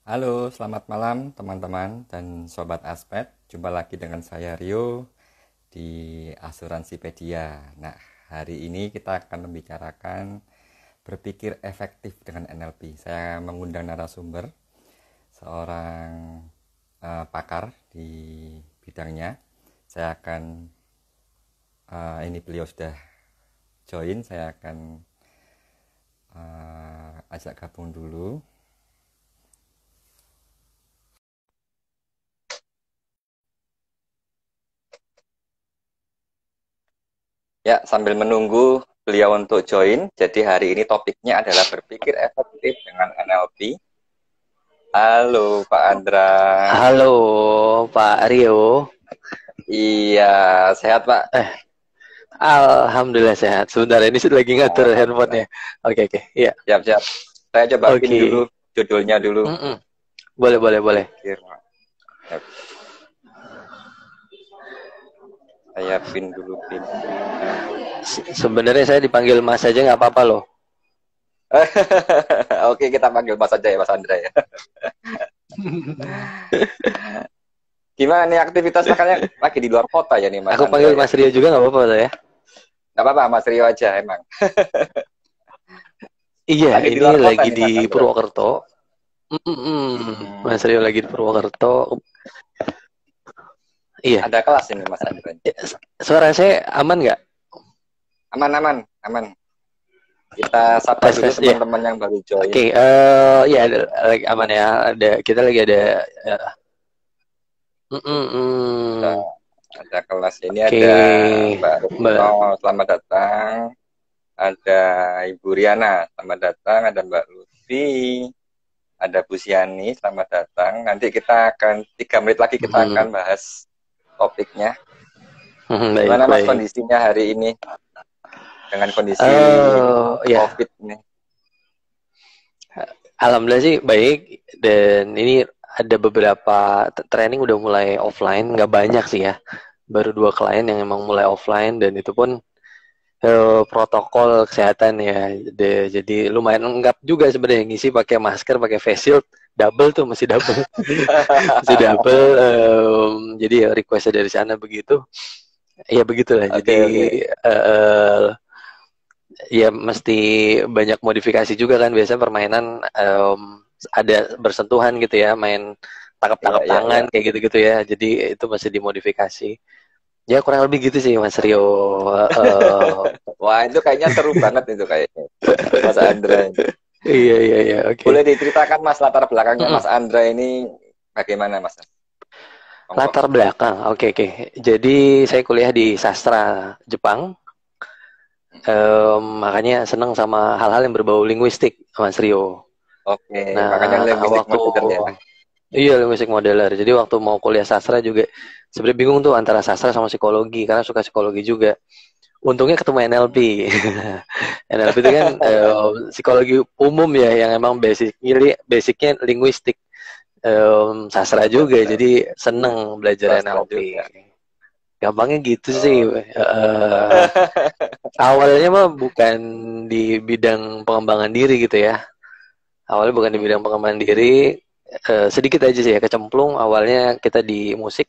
Halo, selamat malam teman-teman dan sobat Aspet. Jumpa lagi dengan saya Rio di Asuransipedia. Nah, hari ini kita akan membicarakan berpikir efektif dengan NLP. Saya mengundang narasumber, seorang pakar di bidangnya. Saya akan ini beliau sudah join. Saya akan ajak gabung dulu. Ya, sambil menunggu beliau untuk join, jadi hari ini topiknya adalah berpikir efektif dengan NLP. Halo Pak Andra. Halo Pak Rio. Iya, sehat Pak? Alhamdulillah sehat. Sebentar ini sudah lagi ngatur Alhamdulillah. handphonenya. Oke, iya. Siap-siap. Saya coba pin dulu Oke. judulnya dulu. Boleh, boleh, boleh. Berpikir. Ya, saya pin dulu pin. Sebenarnya saya dipanggil Mas aja nggak apa-apa loh. Oke, kita panggil Mas aja ya Mas Andra ya. Gimana nih aktivitas makanya lagi di luar kota ya nih Mas Aku Andra panggil ya? Mas Rio juga nggak apa-apa loh ya. Nggak apa-apa, Mas Rio aja emang. Iya, Lagi di ini luar kota lagi nih di Mas Andra. Purwokerto. Mas Rio lagi di Purwokerto. Iya. Ada kelas ini Mas Andra. Suara saya aman nggak? Aman, aman, aman. Kita sapa Tes dulu tes ya. teman-teman yang baru join. Oke, ya lagi aman ya. Kita lagi ada. Uh, mm, Ada, mm. ada kelas ini, Oke, ada Mbak Retno, Mbak. selamat datang. Ada Ibu Riana, selamat datang. Ada Mbak Lutfi, ada Bu Siani, selamat datang. Nanti kita akan 3 menit lagi kita Hmm, akan bahas topiknya. baik, Gimana Mas baik. kondisinya hari ini dengan kondisi Ya, COVID ini? alhamdulillah sih baik. Dan ini ada beberapa training udah mulai offline, nggak banyak sih ya. Baru 2 klien yang emang mulai offline dan itu pun protokol kesehatan ya. Jadi lumayan lengkap juga sebenarnya ngisi pakai masker, pakai face shield, double tuh masih double, masih double. Jadi ya requestnya dari sana begitu. Ya begitulah. Jadi Oke, oke. eh, ya mesti banyak modifikasi juga kan, biasa permainan ada bersentuhan gitu ya, main Ya, tangkap-tangkap ya, tangan ya. kayak gitu-gitu ya, jadi itu masih dimodifikasi ya, kurang lebih gitu sih Mas Rio. Eh, Wah, itu kayaknya seru banget itu kayaknya. Mas Andra. iya, iya, iya, oke. Boleh diceritakan Mas latar belakangnya Mm-mm. Mas Andra ini bagaimana Mas? Monggo. Latar belakang, oke, oke. Jadi saya kuliah di sastra Jepang. Makanya seneng sama hal-hal yang berbau linguistik Mas Rio. Oke, makanya Nah, linguistik waktu modeler ya. iya, linguistik modeler. Jadi waktu mau kuliah sastra juga sebenarnya bingung tuh antara sastra sama psikologi karena suka psikologi juga. Untungnya ketemu NLP. NLP itu kan psikologi umum ya, yang emang basicnya linguistik, sastra juga. Benar-benar. Jadi seneng belajar Sastra NLP. juga. Gampangnya gitu sih. Oh. Awalnya mah bukan di bidang pengembangan diri gitu ya. Awalnya bukan di bidang pengembangan diri. Sedikit aja sih ya kecemplung. Awalnya kita di musik.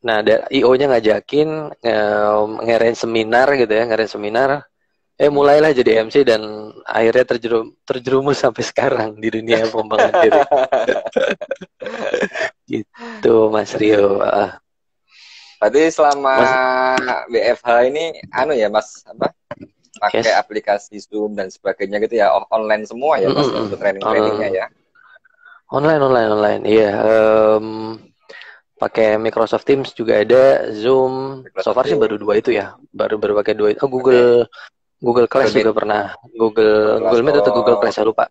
Nah, ada IO-nya ngajakin ngerain seminar gitu ya, ngerain seminar. Mulailah jadi MC dan akhirnya terjerumus sampai sekarang di dunia pengembangan diri. Gitu, Mas Rio. Berarti selama Mas, WFH ini anu ya Mas, apa? Pakai yes. aplikasi Zoom dan sebagainya gitu ya, online semua ya Mas ya Mm-mm. untuk training-trainingnya ya. Online. Iya. Pakai Microsoft Teams juga ada, Zoom. So Microsoft far sih baru Teams. 2 itu ya. Baru pakai 2 itu. Oh, Oke, Google Google Class Meet, juga pernah. Google Class. Google Meet atau Google Oh, Class, saya lupa.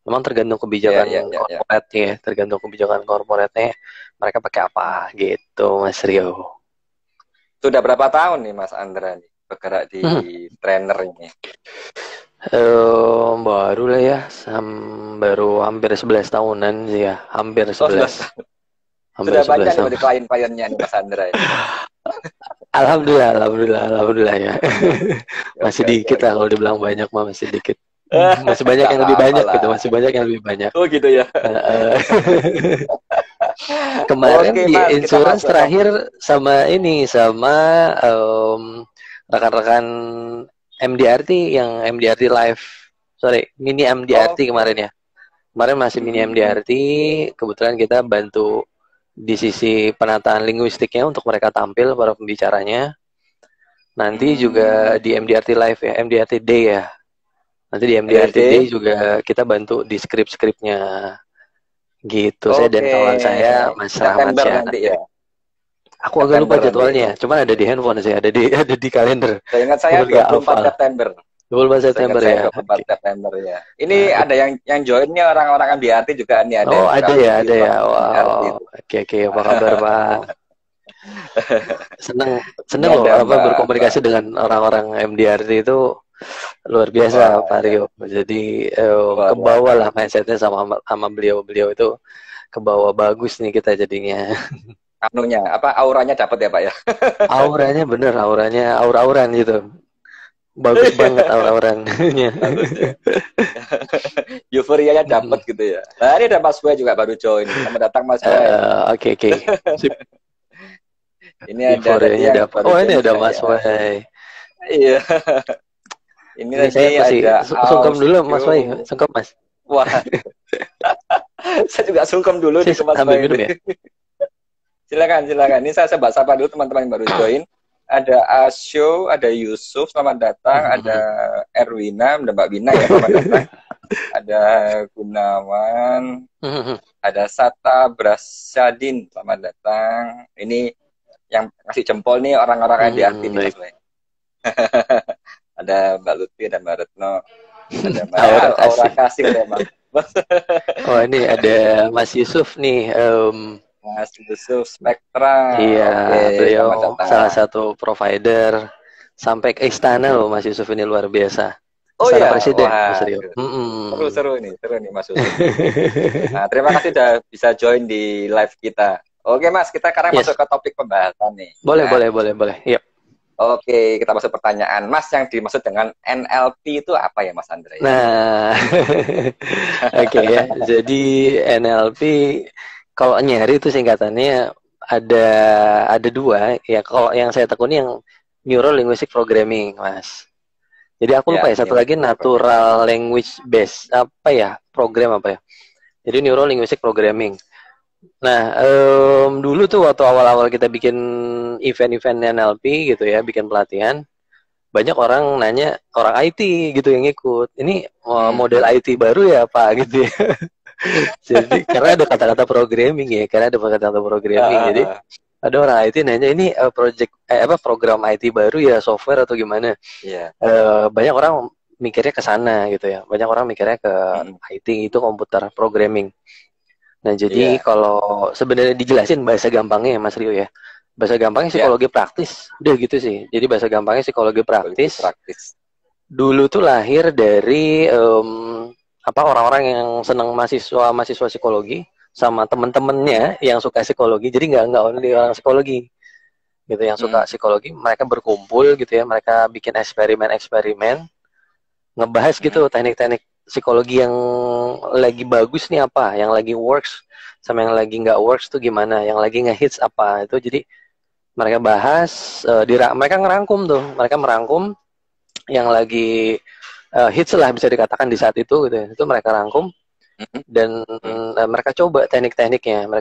Memang tergantung ya, ya, kebijakan ya, ya. korporatnya ya. Tergantung kebijakan korporatnya. Mereka pakai apa gitu, Mas Rio. Sudah berapa tahun nih Mas Andra nih bergerak di Hmm. trainer ini? Baru lah ya. Baru hampir 11 tahunan sih ya. Hampir Oh, 11. Hampir sudah banyak 11 nih tahun. berarti klien-kliennya nih Mas Andra ini. Alhamdulillah ya. Oke, Masih oke, oke, dikit lah, oke. kalau dibilang banyak mah masih dikit. Masih banyak Nggak yang lebih banyak apa-apa gitu, lah. masih banyak yang lebih banyak. Oh gitu ya. Eh, Kemarin Oke di Mas, kita insurance masuk topik. terakhir sama ini, sama rekan-rekan MDRT yang MDRT live, sorry, mini MDRT Oke. kemarin ya. Kemarin masih mini Mm-mm. MDRT, kebetulan kita bantu di sisi penataan linguistiknya untuk mereka tampil para pembicaranya. Nanti juga Hmm. di MDRT live ya, MDRT Day ya. Nanti di MDRT Day MDRT. juga kita bantu di skrip-skripnya gitu. Saya dan Oke. kawan saya Mas Rahmat September Syah nanti nanti. ya. Aku agak lupa September nanti. jadwalnya, cuman ada di handphone sih, ada di ada di kalender. Seingat saya Cuman nggak 24 hafal. September. 24 Seingat September saya ya. 24 Oke. September ya. Ini Nah, ada yang joinnya orang-orang MDRT juga nih, ada oh yang juga ada ya, ada ya. auditor MDRT Wow. itu. Oke oke. Apa kabar Pak? Seneng Ini seneng loh ada apa Mbak. berkomunikasi dengan orang-orang MDRT itu luar biasa Wah, Pak ya, Rio. Jadi luar kebawa biasa. lah mindsetnya sama sama beliau-beliau itu kebawa bagus nih kita jadinya. Anunya, apa auranya dapat ya Pak ya? Auranya bener, auranya aura-auran gitu. Bagus banget aura-aurannya. Bagus ya. Euforianya Hmm. dapat gitu ya. Nah, ini ada Mas Boy juga baru join. Selamat datang Mas Boy. Oke oke. Sip. Ini ada tadi Euforianya yang dapat. baru Oh ini join ada juga Mas ya. Wai. Iya, ini Ini tadi saya masih ada sungkem dulu Mas Ausio. Wai. Sungkem Mas. Wah, saya juga sungkem dulu di Saya ke Mas ambil Boy minum ini. ya. Silakan, silakan. Ini saya sapa dulu teman-teman yang baru join. Ada Asyo, ada Yusuf, selamat datang. Ada Erwina, ada Mbak Bina ya, selamat datang. Ada Gunawan, ada Sata Brasyadin, selamat datang. Ini yang kasih jempol nih orang-orang yang diarti nih Baik. Mas Boy. Ada Mbak Lutfi dan Mbak Retno. Ada Mbak ya, Aura Aura kasih. Kasih memang. Oh ini ada Mas Yusuf nih. Mas Yusuf Spektra. Iya, Oke, selamat beliau salah datang. satu provider sampai ke istana loh Mas Yusuf ini luar biasa. Oh Istana ya, Presiden Mas wah, Rio. seru nih Mas Yusuf nih. Nah, terima kasih sudah bisa join di live kita. Oke Mas, kita sekarang Yes, masuk ke topik pembahasan nih. boleh Nah, boleh boleh boleh. Yep. oke, kita masuk pertanyaan. Mas, yang dimaksud dengan NLP itu apa ya Mas Andre ya? Nah, oke ya. Jadi NLP kalau nyari itu singkatannya ada ada dua ya. Kalau yang saya tekuni yang Neuro Linguistic Programming, Mas. Jadi aku lupa Ya, ya, satu lagi Natural Language Based apa ya, program apa ya. Jadi Neuro Linguistic Programming. Nah, dulu tuh waktu awal-awal kita bikin event-event NLP gitu ya, bikin pelatihan, banyak orang nanya, orang IT gitu yang ikut. Ini model IT baru ya Pak gitu ya. Jadi karena ada kata-kata programming ya, karena ada kata-kata programming. Jadi ada orang IT nanya ini program IT baru ya, software atau gimana? Iya. Banyak orang mikirnya ke sana gitu ya. Banyak orang mikirnya ke IT itu komputer programming. Nah, jadi kalau sebenarnya dijelasin bahasa gampangnya ya Mas Rio ya. Bahasa gampangnya psikologi praktis. Udah gitu sih. Jadi bahasa gampangnya psikologi praktis. Dulu tuh lahir dari orang-orang yang senang mahasiswa psikologi sama teman-temannya yang suka psikologi. Jadi nggak only orang psikologi gitu yang suka psikologi, mereka berkumpul gitu ya, mereka bikin eksperimen ngebahas gitu teknik-teknik psikologi yang lagi bagus nih apa, yang lagi works sama yang lagi nggak works tuh gimana, yang lagi ngehits apa itu. Jadi mereka bahas, mereka merangkum yang lagi hits lah bisa dikatakan di saat itu gitu ya. Itu mereka rangkum dan mereka coba teknik-tekniknya.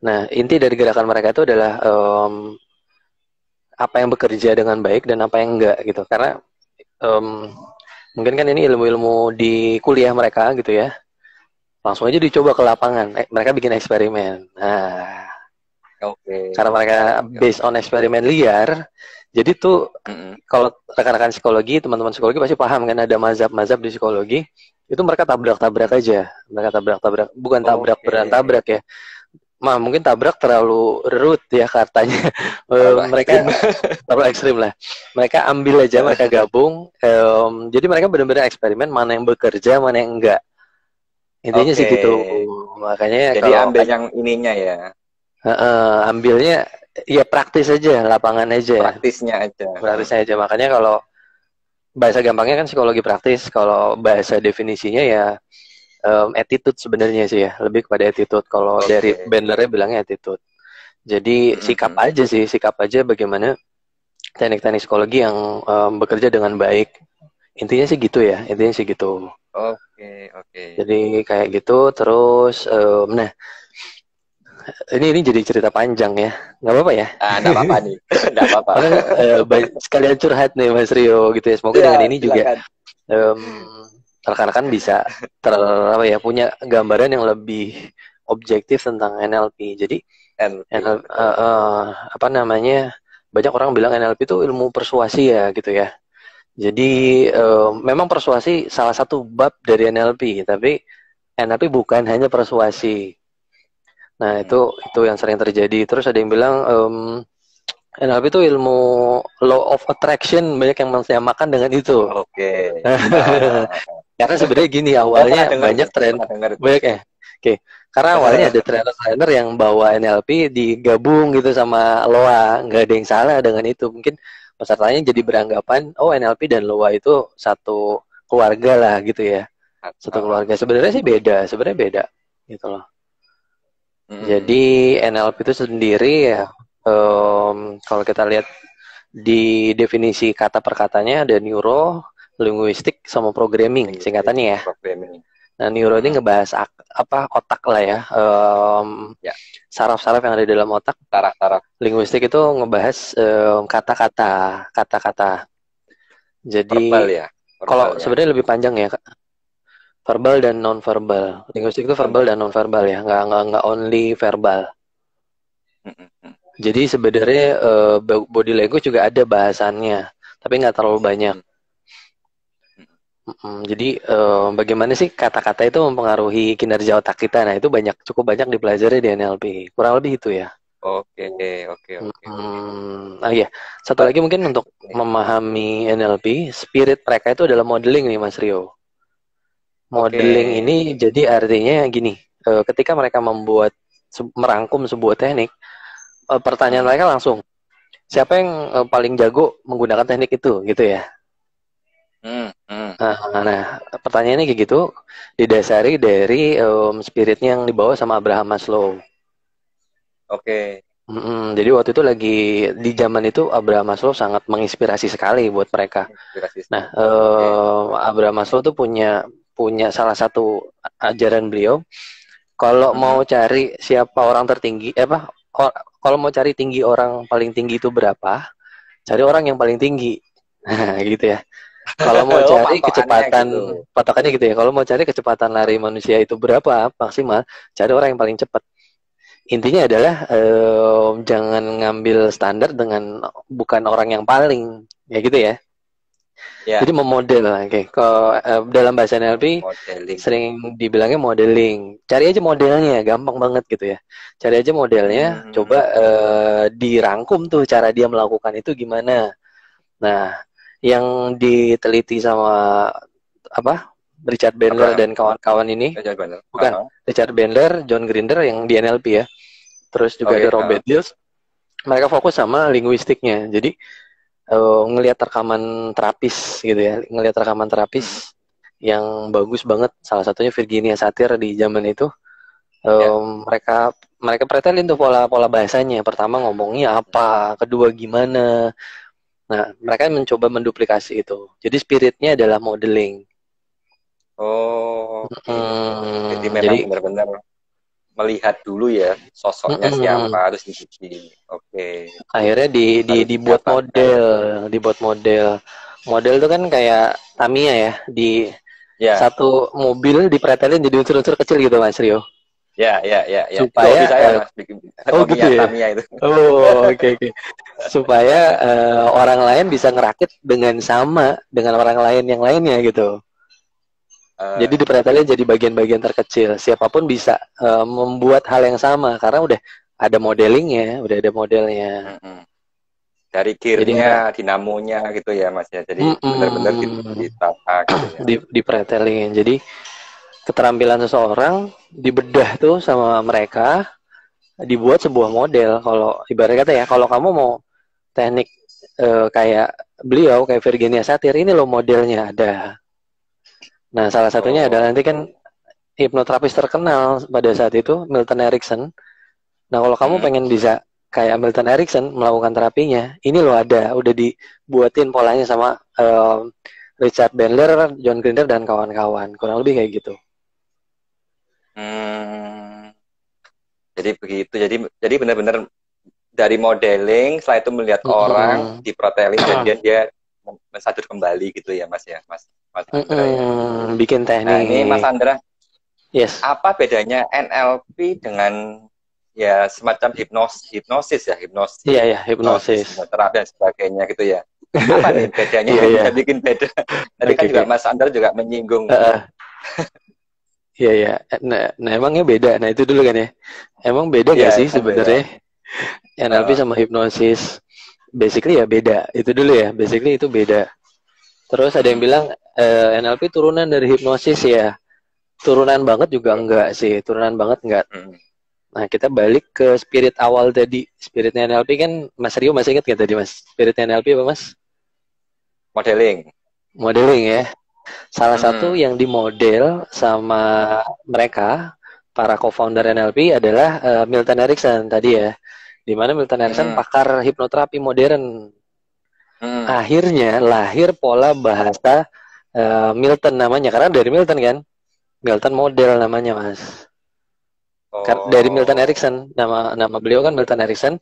Nah, inti dari gerakan mereka itu adalah apa yang bekerja dengan baik dan apa yang enggak gitu. Karena mungkin kan ini ilmu-ilmu di kuliah mereka gitu ya. Langsung aja dicoba ke lapangan. Mereka bikin eksperimen. Nah, karena mereka based on eksperimen liar, jadi tuh kalau rekan-rekan psikologi, teman-teman psikologi pasti paham kan ada mazhab-mazhab di psikologi. Itu mereka tabrak-tabrak aja. Mereka tabrak-tabrak, bukan tabrak beneran tabrak ya. Mungkin tabrak terlalu root ya katanya. Mereka terlalu ekstrim lah. Mereka ambil aja, mereka gabung. Jadi mereka benar-benar eksperimen mana yang bekerja, mana yang enggak. Intinya sih gitu. Makanya jadi kalau ambil yang ininya ya. Ambilnya ya praktis aja, lapangan aja. Praktisnya aja. Makanya kalau bahasa gampangnya kan psikologi praktis. Kalau bahasa definisinya ya attitude sebenarnya sih ya, lebih kepada attitude. Kalau dari Oke. Bandlernya bilangnya attitude. Jadi sikap Mm-mm. aja sih, sikap aja bagaimana teknik-teknik psikologi yang bekerja dengan baik. Intinya sih gitu ya, intinya sih gitu. Oke, oke. Jadi kayak gitu, terus nah ini jadi cerita panjang ya, nggak apa-apa ya. Ah, enggak apa-apa nih. Enggak apa-apa. Orang sekalian curhat nih Mas Rio gitu ya. Semoga dengan Ya, ini juga silakan. em, rekan-rekan bisa apa ya, punya gambaran yang lebih objektif tentang NLP. Jadi NLP, NLP, betul. apa namanya, banyak orang bilang NLP itu ilmu persuasi ya gitu ya. Jadi Mm. memang persuasi salah satu bab dari NLP, tapi NLP bukan hanya persuasi. Nah Mm. itu yang sering terjadi. Terus ada yang bilang NLP itu ilmu law of attraction, banyak yang menyamakan dengan itu. Oke. Ah, Karena sebenarnya gini, saya pernah awalnya dengar banyak tuh, tren, pernah dengar tuh. banyak Oke. Karena awalnya ada trainer-trainer yang bawa NLP digabung gitu sama LOA, nggak ada yang salah dengan itu. Mungkin pesertanya jadi beranggapan, oh NLP dan LOA itu satu keluarga lah gitu ya, satu Ah, keluarga. Sebenarnya sih beda, sebenarnya beda gitu loh. Jadi mm. NLP itu sendiri ya, kalau kita lihat di definisi kata per katanya ada neuro, linguistik, sama programming Linguistik, singkatannya ya. programming. Nah, neuro ini Mm. ngebahas apa otak lah ya, Ya, saraf-saraf yang ada di dalam otak. taraf-taraf. Linguistik itu ngebahas kata-kata, kata-kata. Verbal Jadi ya, verbal kalau ya. sebenarnya lebih panjang ya, verbal dan non verbal. Linguistik itu Oh, verbal non dan non verbal. verbal ya, nggak only verbal. Mm. Jadi sebenarnya body language juga ada bahasannya, tapi nggak terlalu banyak. Mm. Jadi bagaimana sih kata-kata itu mempengaruhi kinerja otak kita? Nah itu cukup banyak dipelajari di NLP. Kurang lebih itu ya. Oke, oke, oke, oke. Iya, satu Ba- lagi mungkin untuk memahami NLP, spirit mereka itu adalah modeling nih Mas Rio. Oke. Modeling ini jadi artinya gini, ketika mereka merangkum sebuah teknik, pertanyaan Mm. mereka langsung, siapa yang paling jago menggunakan teknik itu, gitu ya. Mm. Mm. Nah, pertanyaannya kayak gitu, didasari dari spiritnya yang dibawa sama Abraham Maslow. Oke. Jadi waktu itu lagi di zaman itu Abraham Maslow sangat menginspirasi sekali buat mereka. Inspirasi Nah, sekali. Oke. Abraham Maslow tuh punya punya salah satu ajaran beliau. Kalau mau Mhm. cari siapa orang tertinggi, kalau mau cari tinggi orang paling tinggi itu berapa, cari orang yang paling tinggi. Nah, gitu ya. Kalau mau Oh, cari patokannya kecepatan, gitu. patokannya gitu ya. Kalau mau cari kecepatan lari manusia itu berapa maksimal, cari orang yang paling cepat. Intinya adalah jangan ngambil standar dengan bukan orang yang paling, ya gitu ya. Ya, Jadi memodel, oke. Kalau dalam bahasa NLP modeling. sering dibilangnya modeling. Cari aja modelnya, gampang banget gitu ya. Cari aja modelnya, coba Hmm. dirangkum tuh cara dia melakukan itu gimana. Nah, yang diteliti sama apa? Richard Bandler Abraham. dan kawan-kawan ini, Jawabannya. bukan Richard Bandler, John Grinder yang di NLP ya. Terus juga ada Oke. Robert Dills. Mereka fokus sama linguistiknya. Jadi ngelihat rekaman terapis gitu ya, ngelihat rekaman Hmm. terapis yang bagus banget. Salah satunya Virginia Satir di zaman itu. Ya. Mereka mereka pretelin tuh pola-pola bahasanya. Pertama ngomongnya apa, kedua gimana. Nah, mereka mencoba menduplikasi itu. Jadi spiritnya adalah modeling. Oh, oke, oke, oke. Jadi memang Jadi benar-benar melihat dulu ya sosoknya siapa mm-mm. harus dibikin. Oke. Akhirnya Harus dibuat didapatkan. model, dibuat model. Model itu kan kayak Tamiya ya, di Ya, satu mobil dipretelin jadi unsur-unsur kecil gitu Mas Rio. ya, ya, ya, ya. Itu Supaya hobi saya Mas bikin oh gitu hobinya ya. Tamiya itu. Oh, oke oke. Supaya orang lain bisa ngerakit dengan sama dengan orang lain yang lainnya gitu. Jadi dipretelin jadi bagian-bagian terkecil. Siapapun bisa membuat hal yang sama karena udah ada modelingnya, udah ada modelnya. Mm-mm. Dari Jadi gearnya, dinamonya gitu ya Mas ya. Jadi benar-benar ditata gitu ya. dipretelin. Jadi keterampilan seseorang dibedah tuh sama mereka, dibuat sebuah model. Kalau ibarat kata ya, kalau kamu mau teknik kayak beliau kayak Virginia Satir ini loh modelnya ada. Nah, salah satunya Oh. adalah nanti kan hipnoterapis terkenal pada saat itu Milton Erickson. Nah, kalau kamu Mm-mm. pengen bisa kayak Milton Erickson melakukan terapinya, ini loh ada, udah dibuatin polanya sama Richard Bandler, John Grinder dan kawan-kawan. Kurang lebih kayak gitu. Hmm, jadi begitu. Jadi benar-benar dari modeling, setelah itu melihat orang, Mm-mm. diprotelin, kemudian dia mensadur kembali gitu ya Mas ya, Mas Andra ya. Bikin Nah ini Mas teknik. Andra, Yes. apa bedanya NLP dengan ya semacam hipnosis ya, Iya ya, hipnosis, hipnosis. hipnoterapi dan sebagainya gitu ya. Apa nih bedanya Iya yang ya. bisa bikin beda? Tadi Oke kan juga oke. Mas Andra juga menyinggung. Heeh. Iya ya. Nah, emangnya beda. Nah, itu dulu kan ya. Emang beda nggak Ya sih emang sebenarnya beda. NLP sama hipnosis? Basically ya beda. Itu dulu ya. Basically itu beda. Terus ada yang Hmm. bilang NLP turunan dari hipnosis ya. Turunan banget juga enggak sih. Turunan banget enggak. Hmm. Nah, kita balik ke spirit awal tadi. Spiritnya NLP kan Mas Rio masih ingat nggak tadi Mas? Spiritnya NLP apa Mas? Modeling. Modeling ya. Salah satu Hmm. yang dimodel sama mereka, para co-founder NLP adalah Milton Erickson tadi ya. Di mana Milton Erickson Hmm. pakar hipnoterapi modern. Hmm. Akhirnya lahir pola bahasa Milton namanya. Karena dari Milton kan. Milton model namanya Mas. Dari Milton Oh. Erickson. Nama beliau kan Milton Erickson.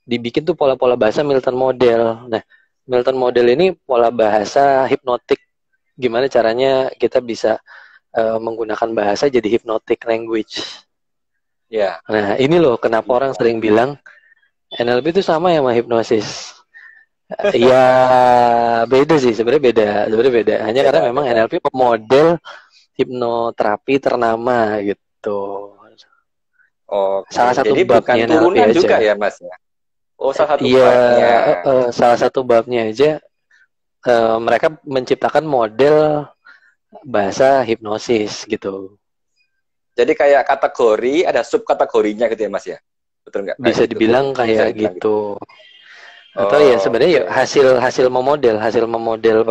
Dibikin tuh pola-pola bahasa Milton model. Nah, Milton model ini pola bahasa hipnotik. Gimana caranya kita bisa menggunakan bahasa jadi hypnotic language. Ya. Nah, ini loh kenapa orang Gitu. sering bilang NLP itu sama ya sama hipnosis. Ya beda sih, sebenarnya beda, sebenarnya beda. Hanya karena Beda, memang beda. NLP pemodel hipnoterapi ternama gitu. Oke, Salah satu jadi bukan babnya NLP turunan aja. juga ya, Mas ya? Oh, salah satu Iya, babnya. salah satu babnya aja. Mereka menciptakan model bahasa hipnosis gitu. Jadi kayak kategori, ada subkategorinya gitu ya, Mas ya? Betul nggak? Kayak Bisa gitu. dibilang Bisa kayak dibilang gitu. gitu. Atau ya sebenarnya ya Oke. hasil memodel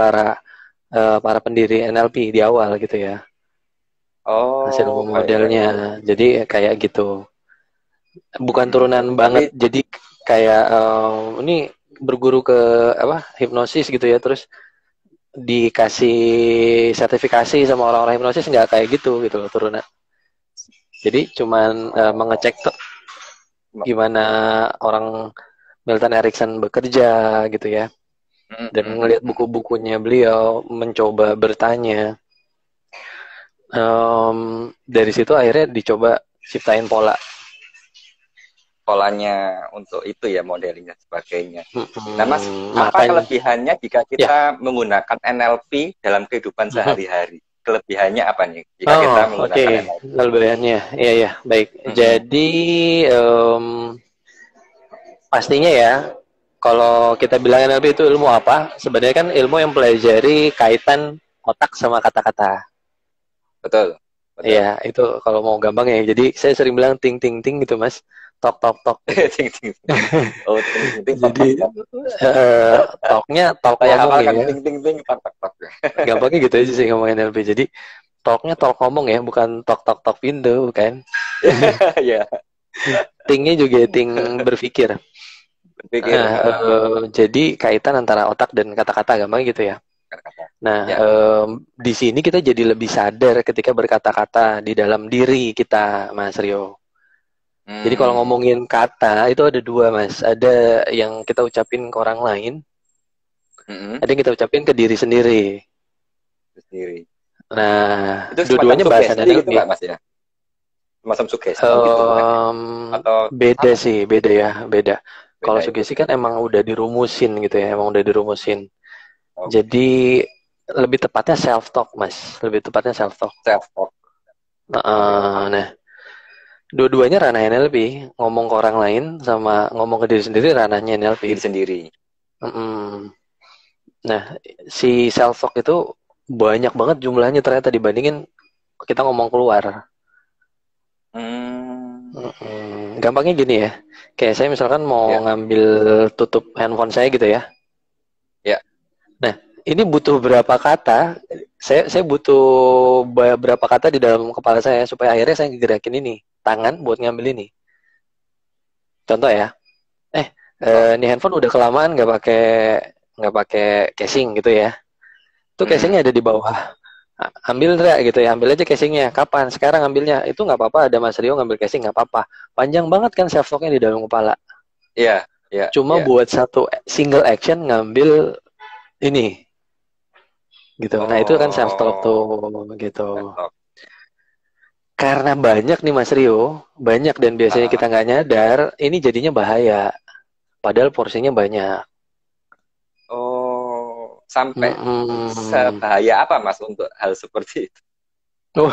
para pendiri NLP di awal gitu ya, hasil Oh, baik, baik. memodelnya. Jadi kayak gitu, bukan turunan banget. Tapi, Jadi kayak ini berguru ke apa hipnosis gitu ya, terus dikasih sertifikasi sama orang-orang hipnosis, nggak kayak gitu loh turunan. Jadi cuman mengecek oh, tuh gimana orang Milton Erickson bekerja gitu ya, mm, dan mm, ngelihat mm. buku-bukunya beliau, mencoba bertanya. Dari situ akhirnya dicoba ciptain pola. Polanya untuk itu ya, modeling dan sebagainya. Nah, Mas, apa Makanya kelebihannya jika ya. kita menggunakan NLP dalam kehidupan Mhm. sehari-hari? Kelebihannya apa nih jika Oh, kita oke. menggunakan NLP? Kelebihannya, iya ya, baik. Mm-mm. Jadi pastinya ya, kalau kita bilang NLP itu ilmu apa? Sebenarnya kan ilmu yang pelajari kaitan otak sama kata-kata. Betul, Iya, betul. itu kalau mau gampang ya. Jadi saya sering bilang ting ting ting gitu, Mas. Tok tok tok gitu. ting ting oh ting ting ting tok Jadi tok tok toknya tok saya ngomong hafalkan ya. ting ting ting tok tok tok. Gampangnya gitu aja sih ngomong NLP. Jadi talknya talk ngomong ya, bukan talk talk talk pintu, kan? Ya, Tingnya juga ting berpikir. berpikir Jadi kaitan antara otak dan kata-kata, gampang gitu ya. kata-kata. Nah, Ya. di sini kita jadi lebih sadar ketika berkata-kata di dalam diri kita, Mas Rio. Jadi kalau Hmm, ngomongin kata itu ada dua, Mas. Ada yang kita ucapin ke orang lain, mm-mm, ada yang kita ucapin ke diri sendiri. itu sendiri. Nah, Itu semacam dua-duanya bahasan sugesti gitu NLP. nggak Mas ya? Semacam sugesti gitu bukannya? Atau Beda apa? sih, beda ya, beda. Kalau Beda itu sugesti kan bedanya. emang udah dirumusin gitu ya, emang udah dirumusin. Jadi Oke. lebih tepatnya self talk, Mas. Lebih tepatnya self talk. Self talk. Oke, oke. Nah, dua-duanya ranah NLP. Ngomong ke orang lain sama ngomong ke diri sendiri ranahnya NLP. Diri sendiri. Mm-mm. Nah, si self talk itu banyak banget jumlahnya ternyata dibandingin kita ngomong keluar. Hmm, Gampangnya gini ya, kayak saya misalkan mau ya. ngambil tutup handphone saya gitu ya. Ya. Nah, ini butuh berapa kata? Saya butuh berapa kata di dalam kepala saya supaya akhirnya saya gerakin ini tangan buat ngambil ini. Contoh ya, eh, Oh. ini handphone udah kelamaan nggak pakai casing gitu ya. Itu Mm-mm. casingnya ada di bawah. Ambil nggak gitu ya, ambil aja casingnya. Kapan? Sekarang ambilnya. Itu nggak apa-apa. Ada Mas Rio ngambil casing nggak apa-apa. Panjang banget kan self talknya di dalam kepala. Iya, iya, Cuma iya. buat satu single action ngambil ini gitu. Nah itu kan self talk tuh Oh, gitu. laptop. Karena banyak nih Mas Rio, banyak dan biasanya kita Ah, nggak nyadar, ini jadinya bahaya. Padahal porsinya banyak. oh, sampai Mm-mm. sebahaya apa Mas untuk hal seperti itu? Oh,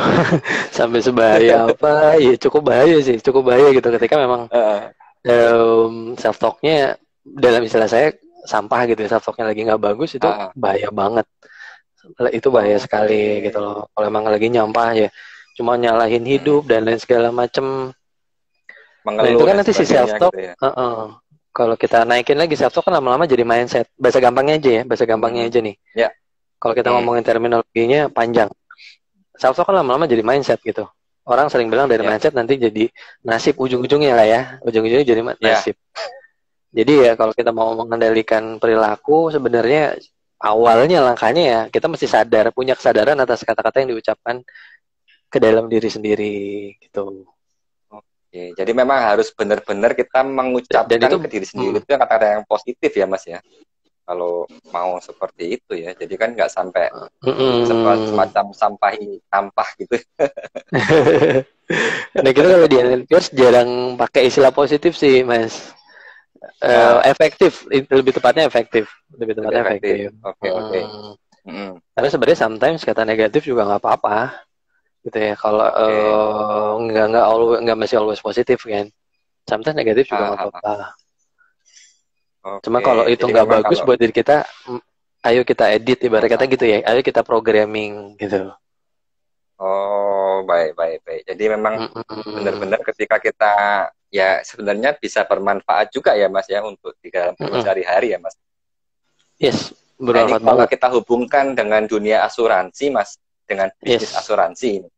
sampai sebahaya apa? Ya cukup bahaya sih, cukup bahaya gitu. Ketika memang Heeh. self talknya dalam istilah saya sampah gitu ya, self talknya lagi nggak bagus itu Ah, bahaya banget. Itu bahaya oke. sekali gitu loh. Kalau emang lagi nyampah ya, cuma nyalahin Mm-mm. hidup dan lain segala macem. Nah itu Mengeluh kan dan nanti si self sebagainya talk, gitu ya. kalau kita naikin lagi self talk kan lama-lama jadi mindset. Bahasa gampangnya aja ya, bahasa gampangnya Mm-mm. aja nih. Ya. Kalau kita Mm. ngomongin terminologinya panjang, self talk kan lama-lama jadi mindset gitu. Orang sering bilang dari Ya. mindset nanti jadi nasib ujung-ujungnya lah ya, ujung-ujungnya jadi Ya. nasib. Jadi ya kalau kita mau mengendalikan perilaku sebenarnya awalnya langkahnya ya kita mesti sadar, punya kesadaran atas kata-kata yang diucapkan ke dalam diri sendiri gitu. Oke, jadi memang harus benar-benar kita Dan itu mengucapkan ke diri sendiri mm, itu kata-kata yang positif ya Mas ya. Kalau mau seperti itu ya, jadi kan nggak sampai mm. semacam sampahi sampah gitu. Nah kita kalau di NLPers jarang pakai istilah positif sih Mas. Nah, Efektif, lebih tepatnya efektif, lebih lebih tepatnya efektif. efektif. Oke, oke. Mm. Mm, Karena sebenarnya sometimes kata negatif juga nggak apa-apa gitu ya. Kalau oke. nggak masih always positif kan. Sometimes negatif juga Ah, nggak ah, ah. apa-apa. Cuma Oke, kalau itu jadi nggak memang bagus kalau buat diri kita, ayo kita edit ibarat ah, kata ah. gitu ya. Ayo kita programming gitu. Oh, baik, baik, baik. Jadi memang Mm-mm. benar-benar ketika kita ya sebenarnya bisa bermanfaat juga ya Mas ya untuk di dalam Mm-mm. sehari-hari ya Mas. Yes, Nah, ini bermanfaat kalau banget. kita hubungkan dengan dunia asuransi Mas, dengan bisnis Yes, asuransi ini,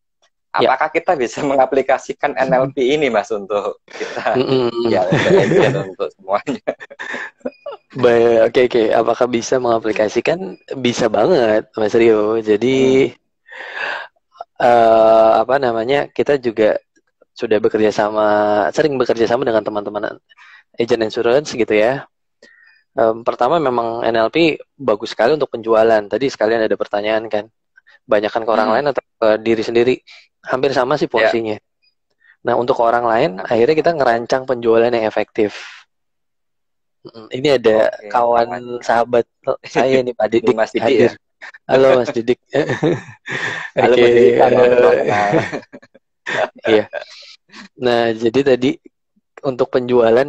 ya. apakah kita bisa mengaplikasikan NLP ini Mas untuk kita Mm-mm. ya untuk agent untuk semuanya? Oke, oke. Apakah bisa mengaplikasikan? Bisa banget, Mas Rio. Jadi, Hmm, apa namanya? Kita juga sudah bekerja sama, sering bekerja sama dengan teman-teman agent insurance gitu ya. Pertama memang NLP bagus sekali untuk penjualan. Tadi sekalian ada pertanyaan kan, banyakkan ke orang hmm, lain atau ke diri sendiri? Hampir sama sih ya, porsinya. Nah, untuk orang lain, hampir akhirnya kita sama. ngerancang penjualan yang efektif. Ini ada Oke, kawan namanya sahabat saya nih, Pak ini Didik Mas Didi hadir. ya. Halo Mas Didik. Halo Oke, Mas Didi, kenal. iya. Nah, jadi tadi untuk penjualan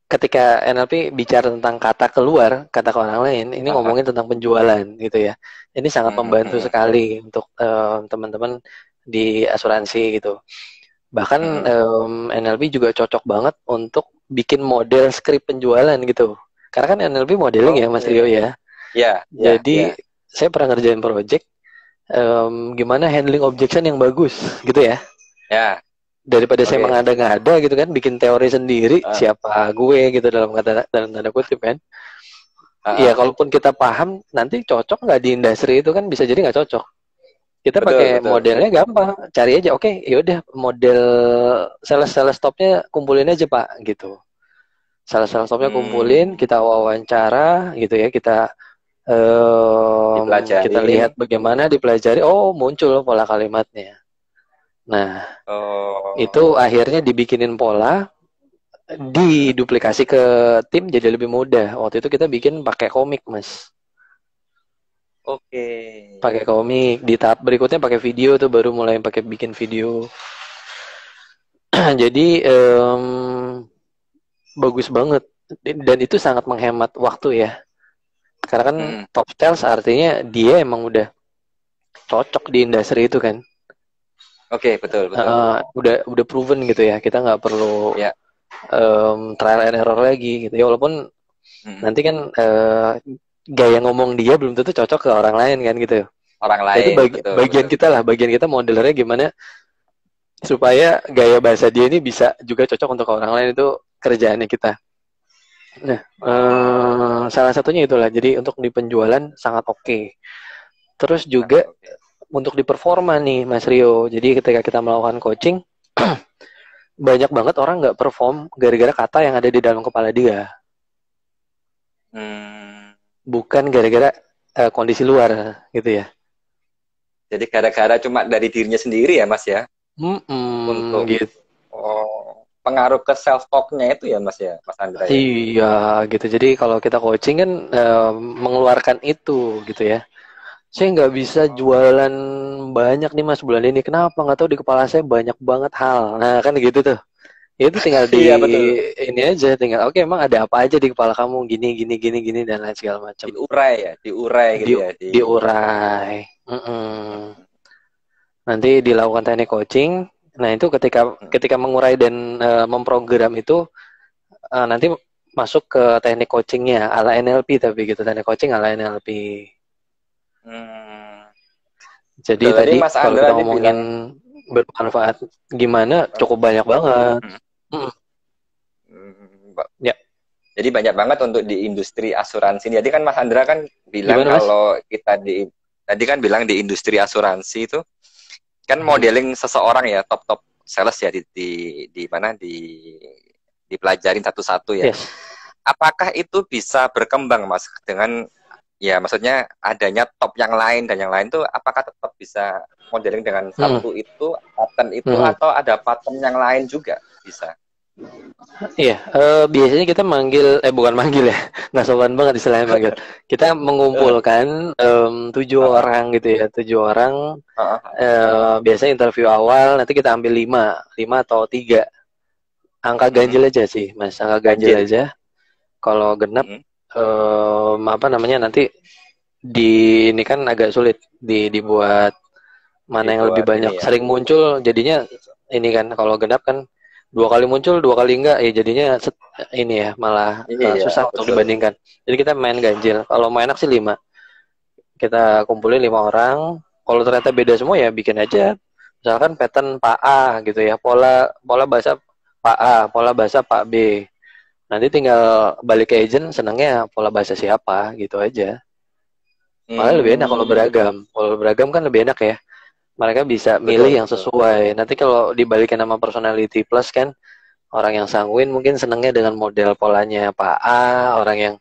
ketika NLP bicara tentang kata keluar, kata ke orang lain, ini Ah, ah. ngomongin tentang penjualan gitu ya. Ini sangat Hmm, hmm, membantu hmm, sekali untuk teman-teman di asuransi gitu. Bahkan hmm, hmm. NLP juga cocok banget untuk bikin model skrip penjualan gitu. Karena kan NLP modeling ya Mas Oke, Rio ya. ya, ya, Jadi ya, saya pernah ngerjain project gimana handling objection yang bagus gitu ya. ya. Daripada saya Oke. mengada-ngada gitu kan, bikin teori sendiri Ah, siapa gue gitu dalam tanda kutip kan. ah, Iya, ah. kalaupun kita paham nanti cocok nggak di industri itu kan bisa jadi nggak cocok. Kita Betul, pakai betul. modelnya gampang, cari aja. Oke, yaudah model sales stopnya kumpulin aja Pak gitu. Sales stopnya kumpulin, Hmm, kita wawancara gitu ya, kita lihat dipelajarin. bagaimana dipelajari. Oh, muncul pola kalimatnya. Nah, itu Oh, akhirnya dibikinin pola, hmm, diduplikasi ke tim jadi lebih mudah. Waktu itu kita bikin pakai komik, Mas. oke. Pakai komik. Di tahap berikutnya pakai video tuh baru mulai pakai bikin video. Jadi bagus banget dan itu sangat menghemat waktu ya. Karena kan Hmm, top sales artinya dia emang udah cocok di industri itu kan. oke, betul, betul. Udah proven gitu ya. Kita nggak perlu Ya. trial and error lagi gitu ya. Walaupun Hmm, nanti kan gaya ngomong dia belum tentu cocok ke orang lain kan gitu. Orang Nah, itu lain, betul bagian betul. kita lah, bagian kita modelernya gimana supaya gaya bahasa dia ini bisa juga cocok untuk orang lain, itu kerjaannya kita. Nah, salah satunya itulah. Jadi untuk di penjualan sangat oke. Terus Sangat juga oke. untuk di performa nih, Mas Rio. Jadi ketika kita melakukan coaching, banyak banget orang nggak perform gara-gara kata yang ada di dalam kepala dia, Hmm, bukan gara-gara kondisi luar, gitu ya. jadi gara-gara cuma dari dirinya sendiri ya Mas ya, untuk Gitu. pengaruh ke self talk-nya itu ya Mas ya, Mas Andra ya. Iya, gitu. Jadi kalau kita coaching kan mengeluarkan itu, gitu ya. Saya nggak bisa Oh. jualan banyak nih Mas bulan ini. Kenapa? Nggak tahu, di kepala saya banyak banget hal. Nah kan gitu tuh. Itu tinggal di Iya betul. ini aja, tinggal oke, emang ada apa aja di kepala kamu, gini gini gini gini dan lain segala macam. Diurai ya, diurai Di gitu ya di. diurai. Mm-mm. Nanti dilakukan teknik coaching. Nah itu ketika ketika mengurai dan memprogram itu, nanti masuk ke teknik coachingnya ala NLP, tapi gitu, teknik coaching ala NLP. Hmm. Jadi Berarti tadi Mas kalau Andra kita ini ngomongin bilang bermanfaat gimana, cukup banyak banget. hmm, Mm, hmm, ya, jadi banyak banget untuk di industri asuransi. Jadi kan Mas Andra kan bilang gimana Mas? kalau kita di tadi kan bilang di industri asuransi itu kan Mm, modeling seseorang ya, top-top sales ya di mana dipelajarin satu-satu ya. yes. Apakah itu bisa berkembang Mas dengan ya maksudnya adanya top yang lain dan yang lain tuh apakah tetap bisa modeling dengan Mm, satu itu, pattern itu mm. atau ada pattern yang lain juga bisa? Iya, biasanya kita manggil, bukan manggil ya, nggak sopan banget istilahnya manggil. Kita Heeh, mengumpulkan 7 orang gitu ya, 7 orang. heeh, Biasanya interview awal, nanti kita ambil 5 atau 3. Angka heeh. ganjil aja sih, Mas, angka ganjil Ganjil. aja. Kalau genap, Heeh. apa namanya, nanti di ini kan agak sulit dibuat mana yang lebih Dibuat banyak ini ya. sering muncul, jadinya ini kan kalau genap kan 2 kali muncul 2 kali enggak ya, jadinya ini ya malah Iya, susah untuk betul. dibandingkan. Jadi kita main ganjil, kalau mau enak sih 5, kita kumpulin 5 orang. Kalau ternyata beda semua ya bikin aja misalkan pattern Pak A gitu ya, pola pola bahasa Pak A, pola bahasa Pak B. Nanti tinggal balik ke agent, senangnya pola bahasa siapa gitu aja. Malah lebih enak kalau Hmm, beragam. Kalau beragam kan lebih enak ya. Mereka bisa milih betul, yang betul. sesuai. Nanti kalau dibalikin nama personality plus kan, orang yang sanguin mungkin senangnya dengan model polanya Pak A, orang yang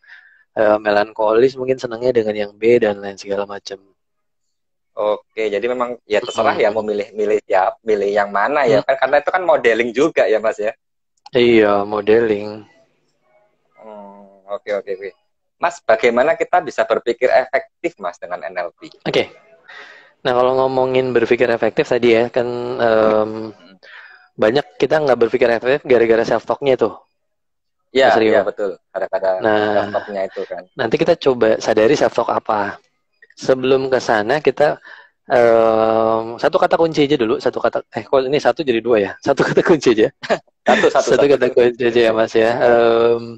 melankolis mungkin senangnya dengan yang B dan lain segala macam. Oke, jadi memang ya terserah ya mau Mm-mm. milih-milih ya, milih yang mana ya Mm, kan karena itu kan modeling juga ya Mas ya. iya, modeling. Oke, oke, oke. Mas, bagaimana kita bisa berpikir efektif Mas dengan NLP? Oke. Nah, kalau ngomongin berpikir efektif tadi ya, kan Hmm. banyak kita nggak berpikir efektif gara-gara self talk-nya tuh, Ya, Mas ya Rio. betul. Ada self Nah, talk-nya itu kan. nanti kita coba sadari self talk apa. Sebelum ke sana kita satu kata kunci aja dulu, satu kata, kok ini satu jadi 2 ya, satu kata kunci aja, Satu, satu, satu satu. kata kunci aja ya Mas ya.